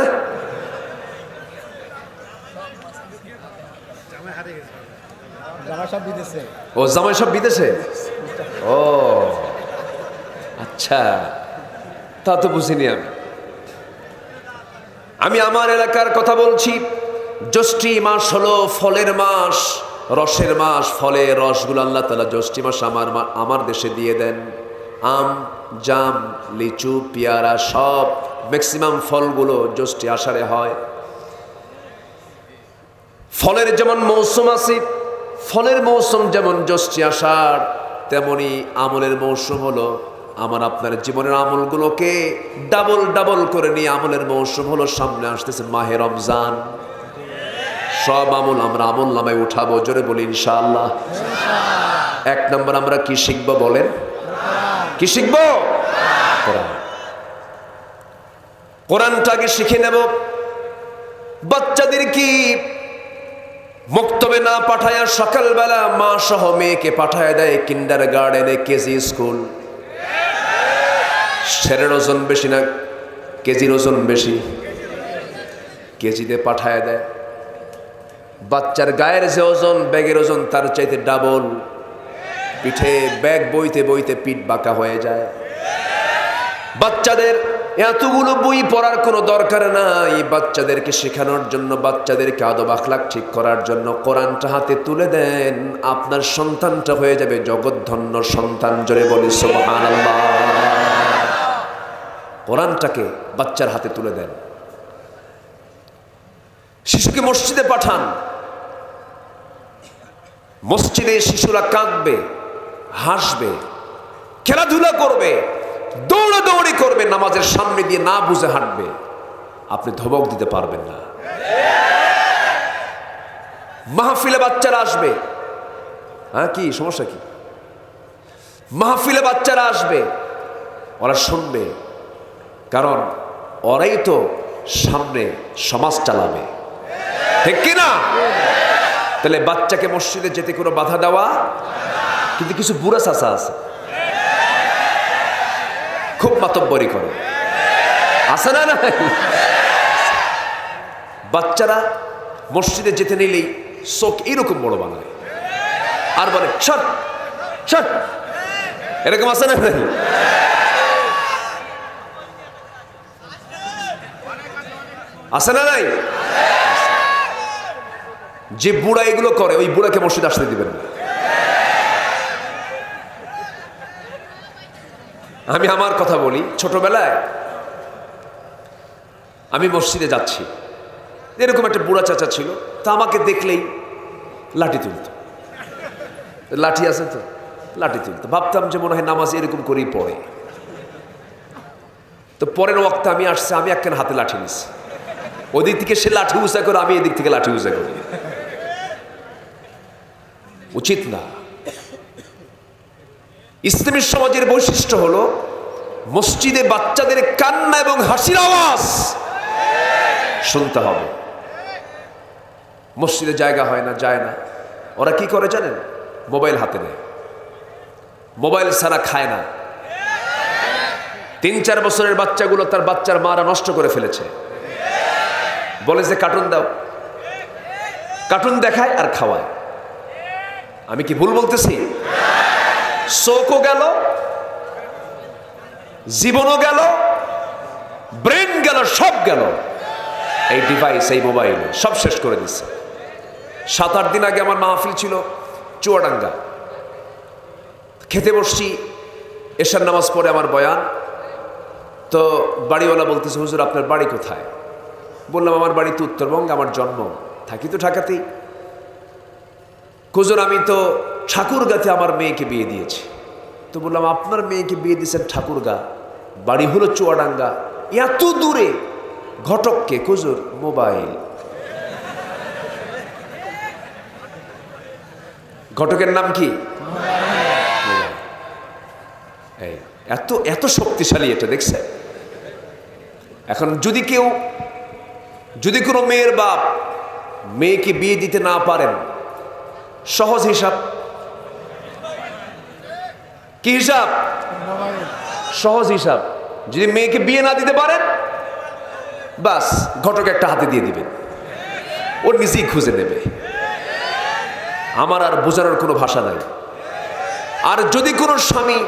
ও জামাই সব বিদেশে। ও আচ্ছা, তা তো বুঝিনি আমি আমার এলাকার কথা বলছি। জ্যৈষ্ঠী মাস হলো ফলের মাস, রসের মাস। ফলের রসগুলো আল্লাহ তাআলা জ্যৈষ্ঠী মাস আমার দেশে দিয়ে দেন। আম, জাম, লিচু, পেয়ারা, সব ম্যাক্সিমাম ফলগুলো জ্যৈষ্ঠী আষাঢ়ে হয়। ফলের যেমন মৌসুম আছে, ফলের মৌসুম যেমন জ্যৈষ্ঠী আষাঢ়, তেমনি আমলের মৌসুম হলো আমার আপনার জীবনের আমলগুলোকে ডাবল ডাবল করে নিয়ে আমলের মৌসুম হলো সামনে আসতেছে মাহে রমজান। সব আমল আমরা আমল নামায় উঠাবো। জোরে বলি ইনশাআল্লাহ। এক নম্বর আমরা কি শিখবো বলেন? কি শিখবো? কোরআন। কোরআনটাকে শিখে নেব। বাচ্চাদের কি মক্তবে না পাঠায়া সকালবেলা মা সহ মেয়েকে পাঠায় দেয় কিন্ডার গার্ডেনে, কেজি স্কুল। ছেলের ওজন বেশি না কেজির ওজন বেশি? কেজিতে পাঠায় দেয়। বাচ্চার গায়ের যে ওজন, ব্যাগের ওজন তার চাইতে ডাবল। পিঠে ব্যাগ বইতে বইতে পিঠ বাঁকা হয়ে যায়। বাচ্চাদের এতগুলো বই পড়ার কোনো দরকার নাই। বাচ্চাদেরকে শেখানোর জন্য, বাচ্চাদেরকে আদব আখলাক ঠিক করার জন্য কোরআনটা হাতে তুলে দেন। আপনার সন্তানটা হয়ে যাবে জগৎধন্য সন্তান। জোরে বলি সুবহানাল্লাহ। কোরআনটাকে বাচ্চার হাতে তুলে দেন। শিশুকে মসজিদে পাঠান। মসজিদে শিশুরা কাঁদবে, হাসবে, খেলাধুলা করবে, দৌড়াদৌড়ি করবে, নামাজের সামনে দিয়ে না বুঝে হাঁটবে। আপনি ধমক দিতে পারবেন না। মাহফিলে বাচ্চারা আসবে। হ্যাঁ, কি সমস্যা? কি মাহফিলে বাচ্চারা আসবে, ওরা শুনবে, কারণ ওরাই তো সামনে সমাজ চালাবে, ঠিক কিনা? তাহলে বাচ্চাকে মসজিদে যেতে কোনো বাধা দেওয়া। কিন্তু কিছু বুড়া চাচা আছে, খুব মাতব্বরি করে, আছে না? বাচ্চারা মসজিদে যেতে নিলেই চোখ এরকম বড় বানায় আর বলে সর সর, এরকম আছে না? আছে না নাই? যে বুড়া এগুলো করে, ওই বুড়াকে মসজিদে আসতে দিবেন না। আমি আমার কথা বলি, ছোটবেলায় আমি মসজিদে যাচ্ছি, এরকম একটা বুড়া চাচা ছিল, তা আমাকে দেখলেই লাঠি তুলত। লাঠি আছে তো, লাঠি তুলত। ভাবতাম যে মনে হয় নামাজ এরকম করেই পড়ে। তো পরের ওয়াক্তে আমি আসছে, আমি একখান হাতে লাঠি নিচ্ছি। ওদিক থেকে সে লাঠি উঁচা করে, আমি এদিক থেকে লাঠি উঁচা করি। উচিত না। ইসলামী সমাজের বৈশিষ্ট্য হলো মসজিদে বাচ্চাদের কান্না এবং হাসির আওয়াজ শুনতে হবে। মসজিদে জায়গা হয় না, যায় না। ওরা কি করে জানেন? মোবাইল হাতে নেয়, মোবাইল ছাড়া খায় না। 3-4 বছরের বাচ্চাগুলো তার বাচ্চার মারা নষ্ট করে ফেলেছে। বলে যে কার্টুন দাও, কার্টুন দেখায় আর খাওয়ায়। আমি কি ভুল বলতেছি? চোখও গেল, জীবনও গেল, ব্রেন গেল, সব গেল। এই ডিভাইস, এই মোবাইল সব শেষ করে দিচ্ছে। 7-8 দিন আগে আমার মাহফিল ছিল চুয়াডাঙ্গা। খেতে বসছি, এশার নামাজ পড়ে আমার বয়ান। তো বাড়িওয়ালা বলতেছে, হুজুর আপনার বাড়ি কোথায়? বললাম আমার বাড়ি তো উত্তরবঙ্গে, আমার জন্ম, থাকি তো ঢাকাতেই। হুজুর আমি তো ঠাকুরগাঁতে আমার মেয়েকে বিয়ে দিয়েছি। তো বললাম আপনার মেয়েকে বিয়ে দিয়েছেন ঠাকুরগা, বাড়ি হলো চুয়াডাঙ্গা, এত দূরে ঘটককে কুজুর মোবাইল। ঘটকের নাম কি? এই এত এত শক্তিশালী এটা, দেখছেন? এখন যদি কোনো মেয়ের বাপ মেয়েকে বিয়ে দিতে না পারেন, সহজ হিসাব কি হিসাব? সহজ হিসাব। যদি মেয়েকে বিয়ে না দিতে পারেন, বাস ঘটক একটা হাতে দিয়ে দিবেন, ও নিজেই খুঁজে নেবে। আমার আর বোঝানোর কোনো ভাষা নাই। আর যদি কোনো স্বামী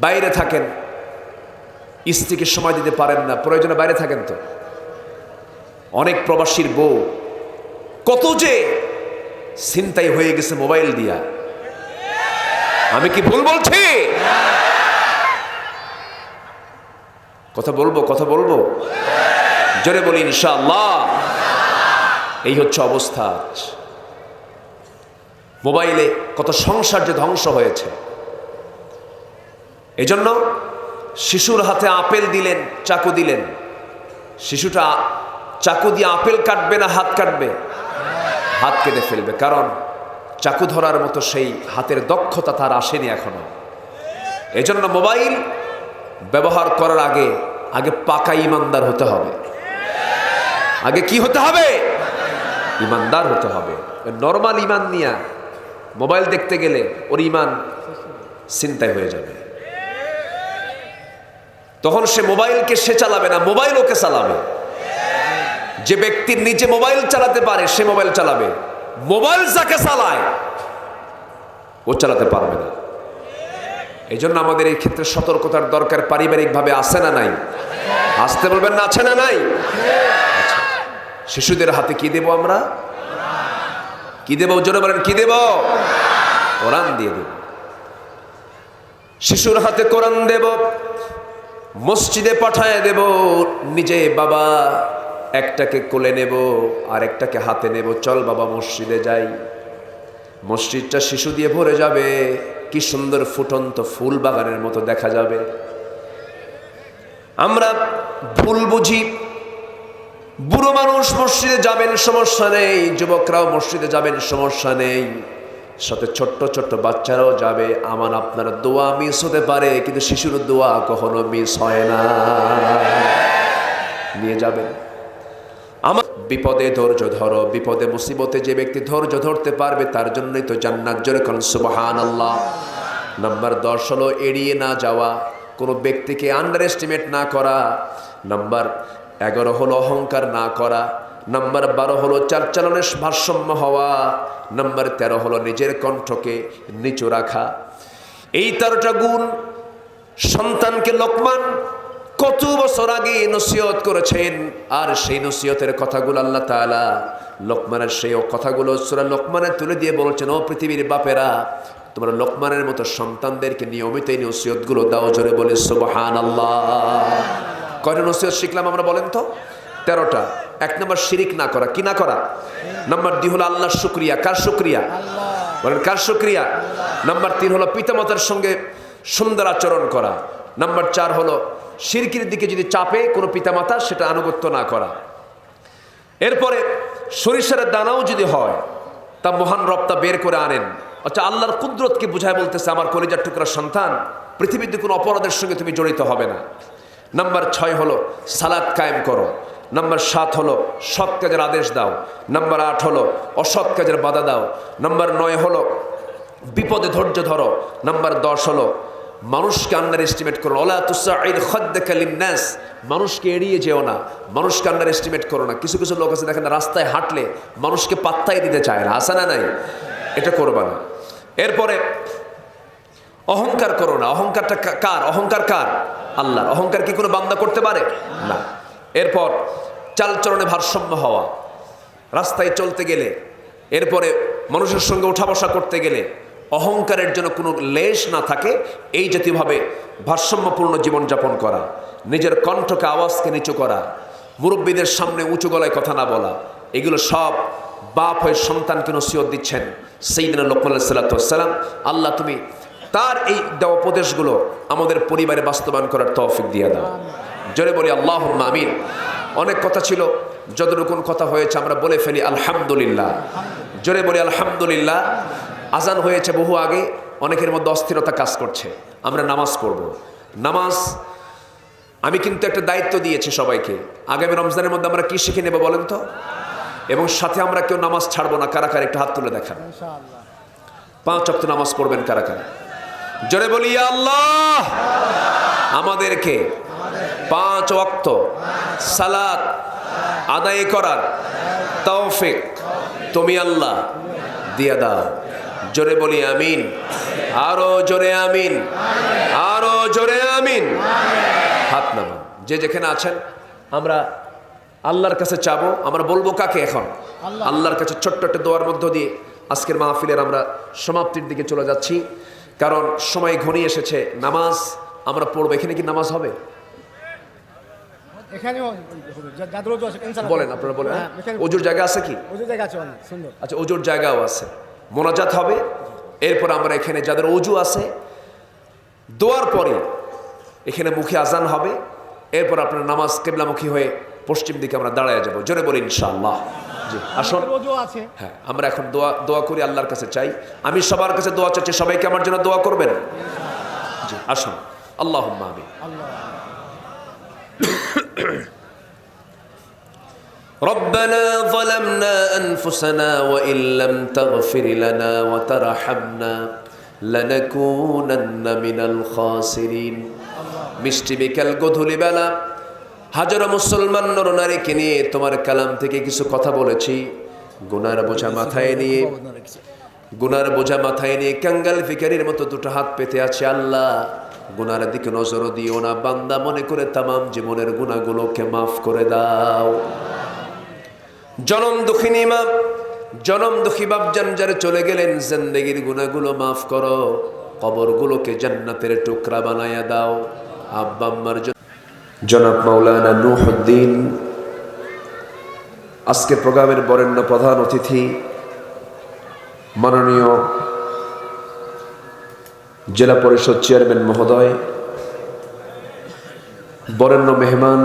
বাইরে থাকেন, স্ত্রীকে সময় দিতে পারেন না, প্রয়োজনে বাইরে থাকেন, তো অনেক প্রবাসীর বউ কত যে ছিনতাই হয়ে গেছে মোবাইল দিয়া। আমি কি ভুল বলছি? কথা বলবো জোরে বলি ইনশাআল্লাহ। এই হচ্ছে অবস্থা। মোবাইলে কত সংসার যে ধ্বংস হয়েছে। এজন্য শিশুর হাতে আপেল দিলেন, চাকু দিলেন, শিশুটা চাকু দিয়ে আপেল কাটবে না হাত কাটবে? হাত কেটে ফেলবে, কারণ চাকু ধরার মতো সেই হাতের দক্ষতা তার আসেনি এখনো। এজন্য মোবাইল ব্যবহার করার আগে পাকা ইমানদার হতে হবে। আগে কি হতে হবে? ইমানদার হতে হবে। নরমাল ইমান নিয়ে মোবাইল দেখতে গেলে ওর ইমান চিন্তায় হয়ে যাবে। তখন সে মোবাইলকে সে চালাবে না, মোবাইল ওকে চালাবে। যে ব্যক্তি নিজে মোবাইল চালাতে পারে সে মোবাইল চালাবে, মোবাইল যাকে চালায় ও চালাতে পারবে না। এই জন্য আমাদের এই ক্ষেত্রে সতর্কতার দরকার পারিবারিকভাবে আছে না নাই? আসতে বলবেন না, আছে না নাই? আচ্ছা, শিশুদের হাতে কি দেব আমরা? কি দেব? জোরে বলেন, কি দেব? কোরআন দিয়ে দেব। শিশুর হাতে কোরআন দেব, মসজিদে পাঠায় দেব। নিজে বাবা একটাকে কোলে নেব আর একটাকে হাতে নেব, চল বাবা মসজিদে যাই। মসজিদটা শিশু দিয়ে ভরে যাবে, কি সুন্দর ফুটন্ত ফুল বাগানের মতো দেখা যাবে। আমরা ভুল বুঝি, বুড়ো মানুষ মসজিদে যাবেন সমস্যা নেই, যুবকরাও মসজিদে যাবেন সমস্যা নেই, সাথে ছোট্ট ছোট্ট বাচ্চারাও যাবে। আমার আপনার দোয়া মিস হতে পারে, কিন্তু শিশুর দোয়া কখনো মিস হয় না। নিয়ে যাবেন। আমার বিপদে ধৈর্য ধরো, বিপদে মুসিবতে যে ব্যক্তি ধৈর্য ধরতে পারবে তার জন্যই তো জান্নাত। জোরে কোন সুবহানাল্লাহ। নাম্বার 10 হলো এড়িয়ে না যাওয়া, কোনো ব্যক্তিকে আন্ডার এস্টিমেট না করা। নাম্বার 11 হলো অহংকার না করা। নাম্বার 12 হলো চালচলনের ভারসাম্য হওয়া। নাম্বার 13 হলো নিজের কণ্ঠকে নিচু রাখা। এই 13টা গুণ সন্তানকে লোকমান কত বছর আগে নসিহত করেছেন, আর সেই নসিহতের কথাগুলো আল্লাহ তাআলা লোকমানের সেই কথাগুলো সূরা লোকমানে তুলে দিয়ে বলছেন, ও পৃথিবীর বাপেরা, তোমরা লোকমানের মতো সন্তানদেরকে নিয়মিত এই নসিহতগুলো দাও। জোরে বলে সুবহানাল্লাহ। কয়টা নসিহত শিখলাম আমরা বলেন তো? 13টা। 1 নম্বর শিরিক না করা। কি না করা? নাম্বার 2 হলো আল্লাহর শুকরিয়া। কার শুকরিয়া? বলেন, কার শুকরিয়া? নাম্বার 3 হলো পিতামাতার সঙ্গে সুন্দর আচরণ করা। নাম্বার 4 হলো শিরকের দিকে যদি চাপে কোনো পিতামাতা, সেটা আনুগত্য না করা। এরপরে সরিষার দানাও যদি হয় তা মহান রব বের করে আনেন। আচ্ছা, আল্লাহর কুদরতকে বুঝায় বলতেছে, আমার কলিজার টুকরা সন্তান, পৃথিবীতে কোনো অপরাধের সঙ্গে তুমি জড়িত হবে না। নাম্বার 6 হলো সালাত কায়েম করো। নাম্বার 7 হলো সৎ কাজের আদেশ দাও। নাম্বার 8 হলো অসৎ কাজের বাধা দাও। নাম্বার 9 হলো বিপদে ধৈর্য ধরো। নাম্বার 10 হলো মানুষকে আন্ডার এস্টিমেট করো। ওয়ালা তুসাইর খাদ্দাকা লিন্নাস, মানুষকে এড়িয়ে যেও না, মানুষকে আন্ডার এস্টিমেট করো না। কিছু কিছু লোক আছে দেখেন রাস্তায় হাঁটলে মানুষকে পাত্তাই দিতে চায় না, আসে না নাই? এটা করবা না। এরপরে অহংকার করো না। অহংকারটা কার? অহংকার কার? আল্লাহর। অহংকার কি কোনো বান্দা করতে পারে? না। এরপর চালচলনে ভারসাম্য হওয়া, রাস্তায় চলতে গেলে, এরপরে মানুষের সঙ্গে উঠা বসা করতে গেলে অহংকারের জন্য কোনো লেশ না থাকে, এই জাতীয়ভাবে ভারসাম্যপূর্ণ জীবনযাপন করা। নিজের কণ্ঠকে, আওয়াজকে নিচু করা, মুরব্বীদের সামনে উঁচু গলায় কথা না বলা, এগুলো সব বাপ হয়ে সন্তানকে নসিহত দিচ্ছেন সাইয়্যিদনা লোকমান আলাইহিস সালাতু ওয়াস সালাম। আল্লাহ তুমি তার এই দেওয়া উপদেশগুলো আমাদের পরিবারে বাস্তবায়ন করার তৌফিক দিয়ে দাও। জোরে বলি আল্লাহুম্মা আমিন। অনেক কথা ছিল, যতটুকু কথা হয়েছে আমরা বলে ফেলি আলহামদুলিল্লাহ। জোরে বলি আলহামদুলিল্লাহ। আজান হয়েছে বহু আগে, অনেকের মধ্যে অস্থিরতা কাজ করছে। আমরা নামাজ পড়ব। নামাজ আমি কিন্তু একটা দায়িত্ব দিয়েছি সবাইকে। আগামী রমজানের মধ্যে আমরা কি শিখে নেব বলেন তো? এবং সাথে আমরা কেউ নামাজ ছাড়বো না। কারা কারা একটু হাত তুলে দেখান। ইনশাআল্লাহ 5 ওয়াক্ত নামাজ পড়বেন কারা কারা? জোরে বলি ইয়া আল্লাহ। আমাদেরকে 5 ওয়াক্ত সালাত আদায় করার তৌফিক তুমি আল্লাহ দিয়ে দাও। জোরে বলি আমিন। আরো জোরে আমিন, আরো জোরে আমিন। হাত নামান যে যেখানে আছেন। আমরা আল্লাহর কাছে চাবো। আমরা বলবো কাকে এখন? আল্লাহর কাছে ছোট্ট একটা দোয়ার মধ্য দিয়ে আজকের মাহফিলের আমরা সমাপ্তির দিকে চলে যাচ্ছি, কারণ সময় ঘনিয়ে এসেছে। নামাজ আমরা পড়বো। এখানে কি নামাজ হবে? এখানেও হবে, যাদের ওযু আছে ইনশাআল্লাহ। বলেন আপনারা বলেন। হ্যাঁ, এখানে ওজুর জায়গা আছে কি? ওযু জায়গা আছে অনেক সুন্দর। আচ্ছা, ওজুর জায়গাও আছে। মোনাজাত হবে। এরপর আমরা এখানে যাদের ওজু আছে, দোয়ার পরে এখানে মুখে আজান হবে। এরপর আপনার নামাজ কিবলামুখী হয়ে পশ্চিম দিকে আমরা দাঁড়ায় যাব। জোরে বলি ইনশাআল্লাহ। জি আসুন। ওযু আছে। হ্যাঁ, আমরা এখন দোয়া করি, আল্লাহর কাছে চাই। আমি সবার কাছে দোয়া চাচ্ছি, সবাইকে আমার জন্য দোয়া করবেন। জি আসুন। আল্লাহুম্মা আমিন। ربنا ظلمنا أنفسنا وإن لم تغفر لنا وترحمنا لنكونن من الخاسرين। মিষ্টি বিকাল গধূলি বেলা হাজারো মুসলমান নরনারীকে নিয়ে তোমার কালাম থেকে কিছু কথা বলেছি। গুনার বোঝা মাথায় নিয়ে কাঙ্গাল ফিকারির মতো দুটো হাত পেতে আছে। আল্লাহ, গুনার দিকে নজর দিও না। বান্দা মনে করে তামাম জীবনের গুনাহগুলোকে মাফ করে দাও। জনম দুঃখিনী মা, জনম দুঃখী বাপজান যারা চলে গেলেন, জিন্দেগির গুনাহগুলো মাফ করো। কবরগুলোকে জান্নাতের টুকরা বানায়া দাও। আব্বা আম্মার জনাব মাওলানা নূহউদ্দিন আজকে প্রোগ্রামের বরেণ্য প্রধান অতিথি, মাননীয় জেলা পরিষদ চেয়ারম্যান মহোদয়, বরেণ্য মেহমান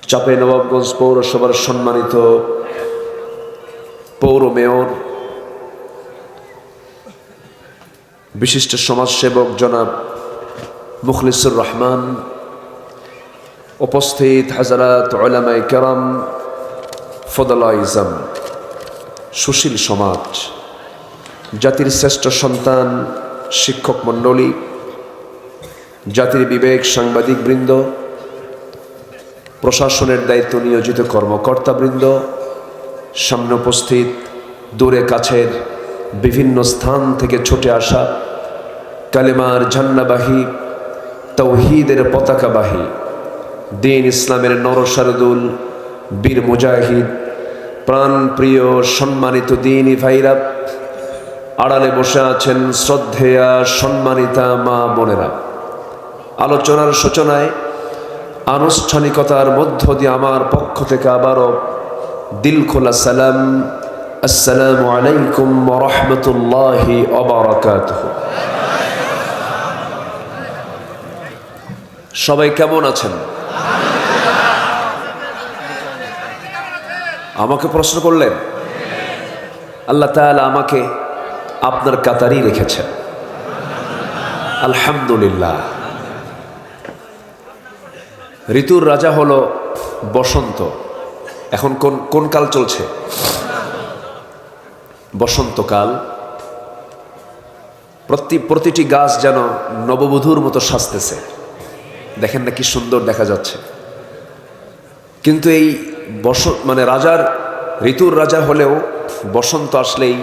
চাঁপাইনবাবগঞ্জ পৌরসভার সম্মানিত পৌর মেয়র, বিশিষ্ট সমাজসেবক জনাব মুখলিসুর রহমান, উপস্থিত হাজারাত উলামায়ে কেরাম, ফদলায়ে ইজম, সুশীল সমাজ, জাতির শ্রেষ্ঠ সন্তান, শিক্ষক মণ্ডলী, জাতির বিবেক, সাংবাদিক বৃন্দ, প্রশাসনের দায়িত্ব নিয়োজিত কর্মকর্তাবৃন্দ, সামনে উপস্থিত দূরে কাছের বিভিন্ন স্থান থেকে ছুটে আসা কালেমার ঝান্ডাবাহী, তৌহিদের পতাকাবাহী, দ্বীন ইসলামের নরসারদুল, বীর মুজাহিদ, প্রাণপ্রিয় সম্মানিত দ্বীনি ভাইরা, আড়ালে বসে আছেন শ্রদ্ধেয়া সম্মানিতা মা বোনেরা। আলোচনার সূচনায় আনুষ্ঠানিকতার মধ্য দিয়ে আমার পক্ষ থেকে আবারও দিল খোলা সালাম, আসসালামু আলাইকুম ওয়া রাহমাতুল্লাহি ওয়া বারাকাতুহু। সবাই কেমন আছেন? আমাকে প্রশ্ন করলেন। আল্লাহ তাআলা আমাকে আপনার কাতারই রেখেছেন, আলহামদুলিল্লাহ। ঋতুর রাজা হলো বসন্ত। এখন কোন কাল চলছে? বসন্তকাল। প্রতিটি গাছ যেন নববধূর মতো সাজতেছে। দেখেন না কি সুন্দর দেখা যাচ্ছে। কিন্তু এই রাজার, ঋতুর রাজা হলেও বসন্ত আসলেই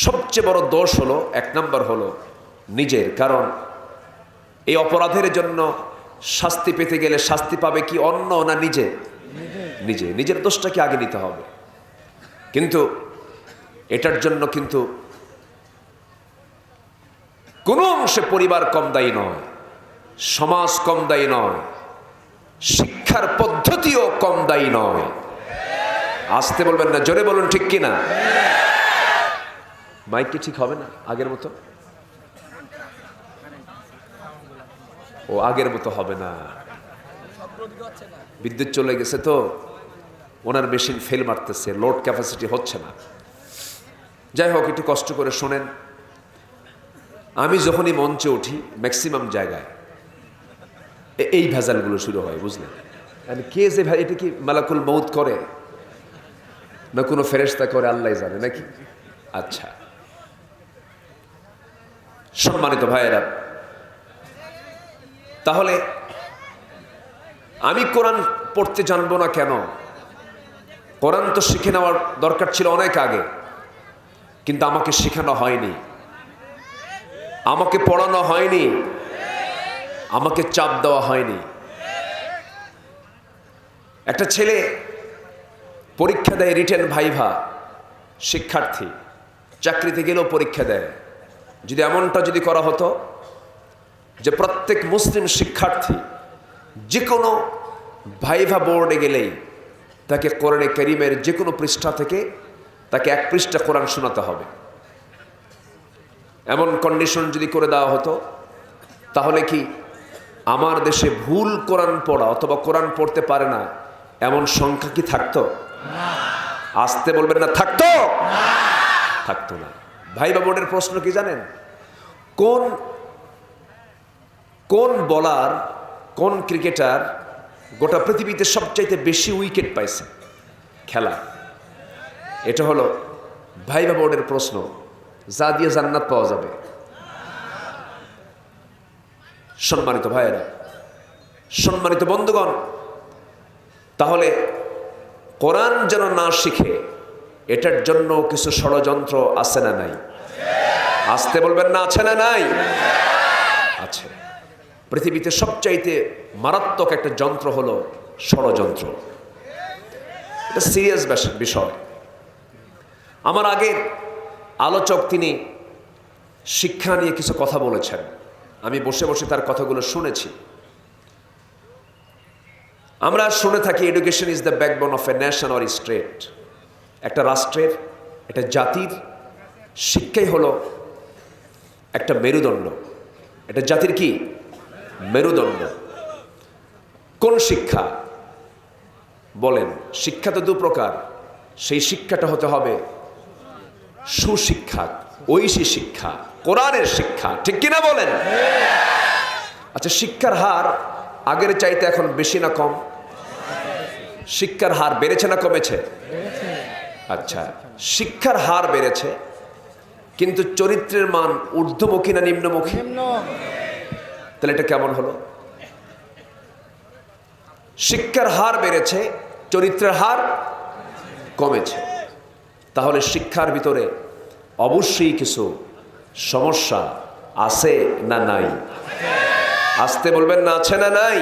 সবচেয়ে বড় দোষ হলো, এক নাম্বার হলো নিজের। কারণ এই অপরাধের জন্য শাস্তি পেতে গেলে শাস্তি পাবে কি অন্য না নিজে? নিজের দোষটাকে আগে নিতে হবে। কিন্তু এটার জন্য কিন্তু কোনো অংশে পরিবার কম দায়ী নয়, সমাজ কম দায়ী নয়, শিক্ষার পদ্ধতিও কম দায়ী নয়। আসতে বলবেন না, জোরে বলুন ঠিক কিনা। মাইক কি ঠিক হবে না আগের মতো? ও আগের মতো হবে না, বিদ্যুৎ চলে গেছে তো ওনার মেশিন ফেল মারতেছে, লোড ক্যাপাসিটি হচ্ছে না। যাই হোক, একটু কষ্ট করে শোনেন। আমি যখনই মঞ্চে উঠি ম্যাক্সিমাম জায়গায় এই ভেজালগুলো শুরু হয়, বুঝলেন? কে যে ভাই, এটা কি মালাকুল মউত করে না কোনো ফেরেশতা করে আল্লাহ জানে নাকি? আচ্ছা, সম্মানিত ভাইয়েরা, তাহলে আমি কোরআন পড়তে জানবো না কেন? কোরআন তো শিখে নেওয়ার দরকার ছিল অনেক আগে, কিন্তু আমাকে শেখানো হয়নি, আমাকে পড়ানো হয়নি, আমাকে চাপ দেওয়া হয়নি। একটা ছেলে পরীক্ষা দেয়, রিটেন ভাইভা, শিক্ষার্থী চাকরিতে গেলেও পরীক্ষা দেয়। যদি এমনটা যদি করা হতো যে প্রত্যেক মুসলিম শিক্ষার্থী যে কোনো ভাইভা বোর্ডে গেলেই তাকে কোরআনে কারীমের যে কোনো পৃষ্ঠা থেকে তাকে এক পৃষ্ঠা কোরআন শোনাতে হবে, এমন কন্ডিশন যদি করে দেওয়া হতো, তাহলে কি আমার দেশে ভুল কোরআন পড়া অথবা কোরআন পড়তে পারে না এমন সংখ্যা কি থাকতো? আসতে বলবেন না, থাকতো? থাকতো না। ভাইভা বোর্ডের প্রশ্ন কি জানেন? কোন বলার, কোন ক্রিকেটার গোটা পৃথিবীতে সবচাইতে বেশি উইকেট পাইছে খেলা? এটা হলো ভাইভা বোর্ডের প্রশ্ন, যা দিয়ে জান্নাত পাওয়া যাবে। সম্মানিত ভাইয়েরা, সম্মানিত বন্ধুগণ, তাহলে কোরআন যেন না শিখে এটার জন্য কিছু ষড়যন্ত্র আছে না নাই? আসতে বলবেন না, আছে না নাই? আছে। পৃথিবীতে সবচাইতে মারাত্মক একটা যন্ত্র হলো ষড়যন্ত্র। এটা সিরিয়াস বিষয়। আমার আগের আলোচক তিনি শিক্ষা নিয়ে কিছু কথা বলেছেন, আমি বসে বসে তার কথাগুলো শুনেছি। আমরা শুনে থাকি education is the backbone of a nation or state. একটা রাষ্ট্রের, একটা জাতির শিক্ষাই হলো একটা মেরুদণ্ড। এটা জাতির কি মেরুদণ্ড। কোন শিক্ষা বলেন? শিক্ষা তো দু প্রকার। সেই শিক্ষাটা হতে হবে সুশিক্ষা, ঐশী শিক্ষা, কোরআনের শিক্ষা, ঠিক কিনা বলেন? আচ্ছা, শিক্ষার হার আগের চাইতে এখন বেশি না কম? শিক্ষার হার বেড়েছে না কমেছে? আচ্ছা, শিক্ষার হার বেড়েছে, কিন্তু চরিত্রের মান ঊর্ধ্বমুখী না নিম্নমুখী? তাহলে এটা কেমন হলো? শিক্ষার হার বেড়েছে, চরিত্রের হার কমেছে। তাহলে শিক্ষার ভিতরে অবশ্যই কিছু সমস্যা আছে না নাই? আসতে বলবেন না, আছে না নাই?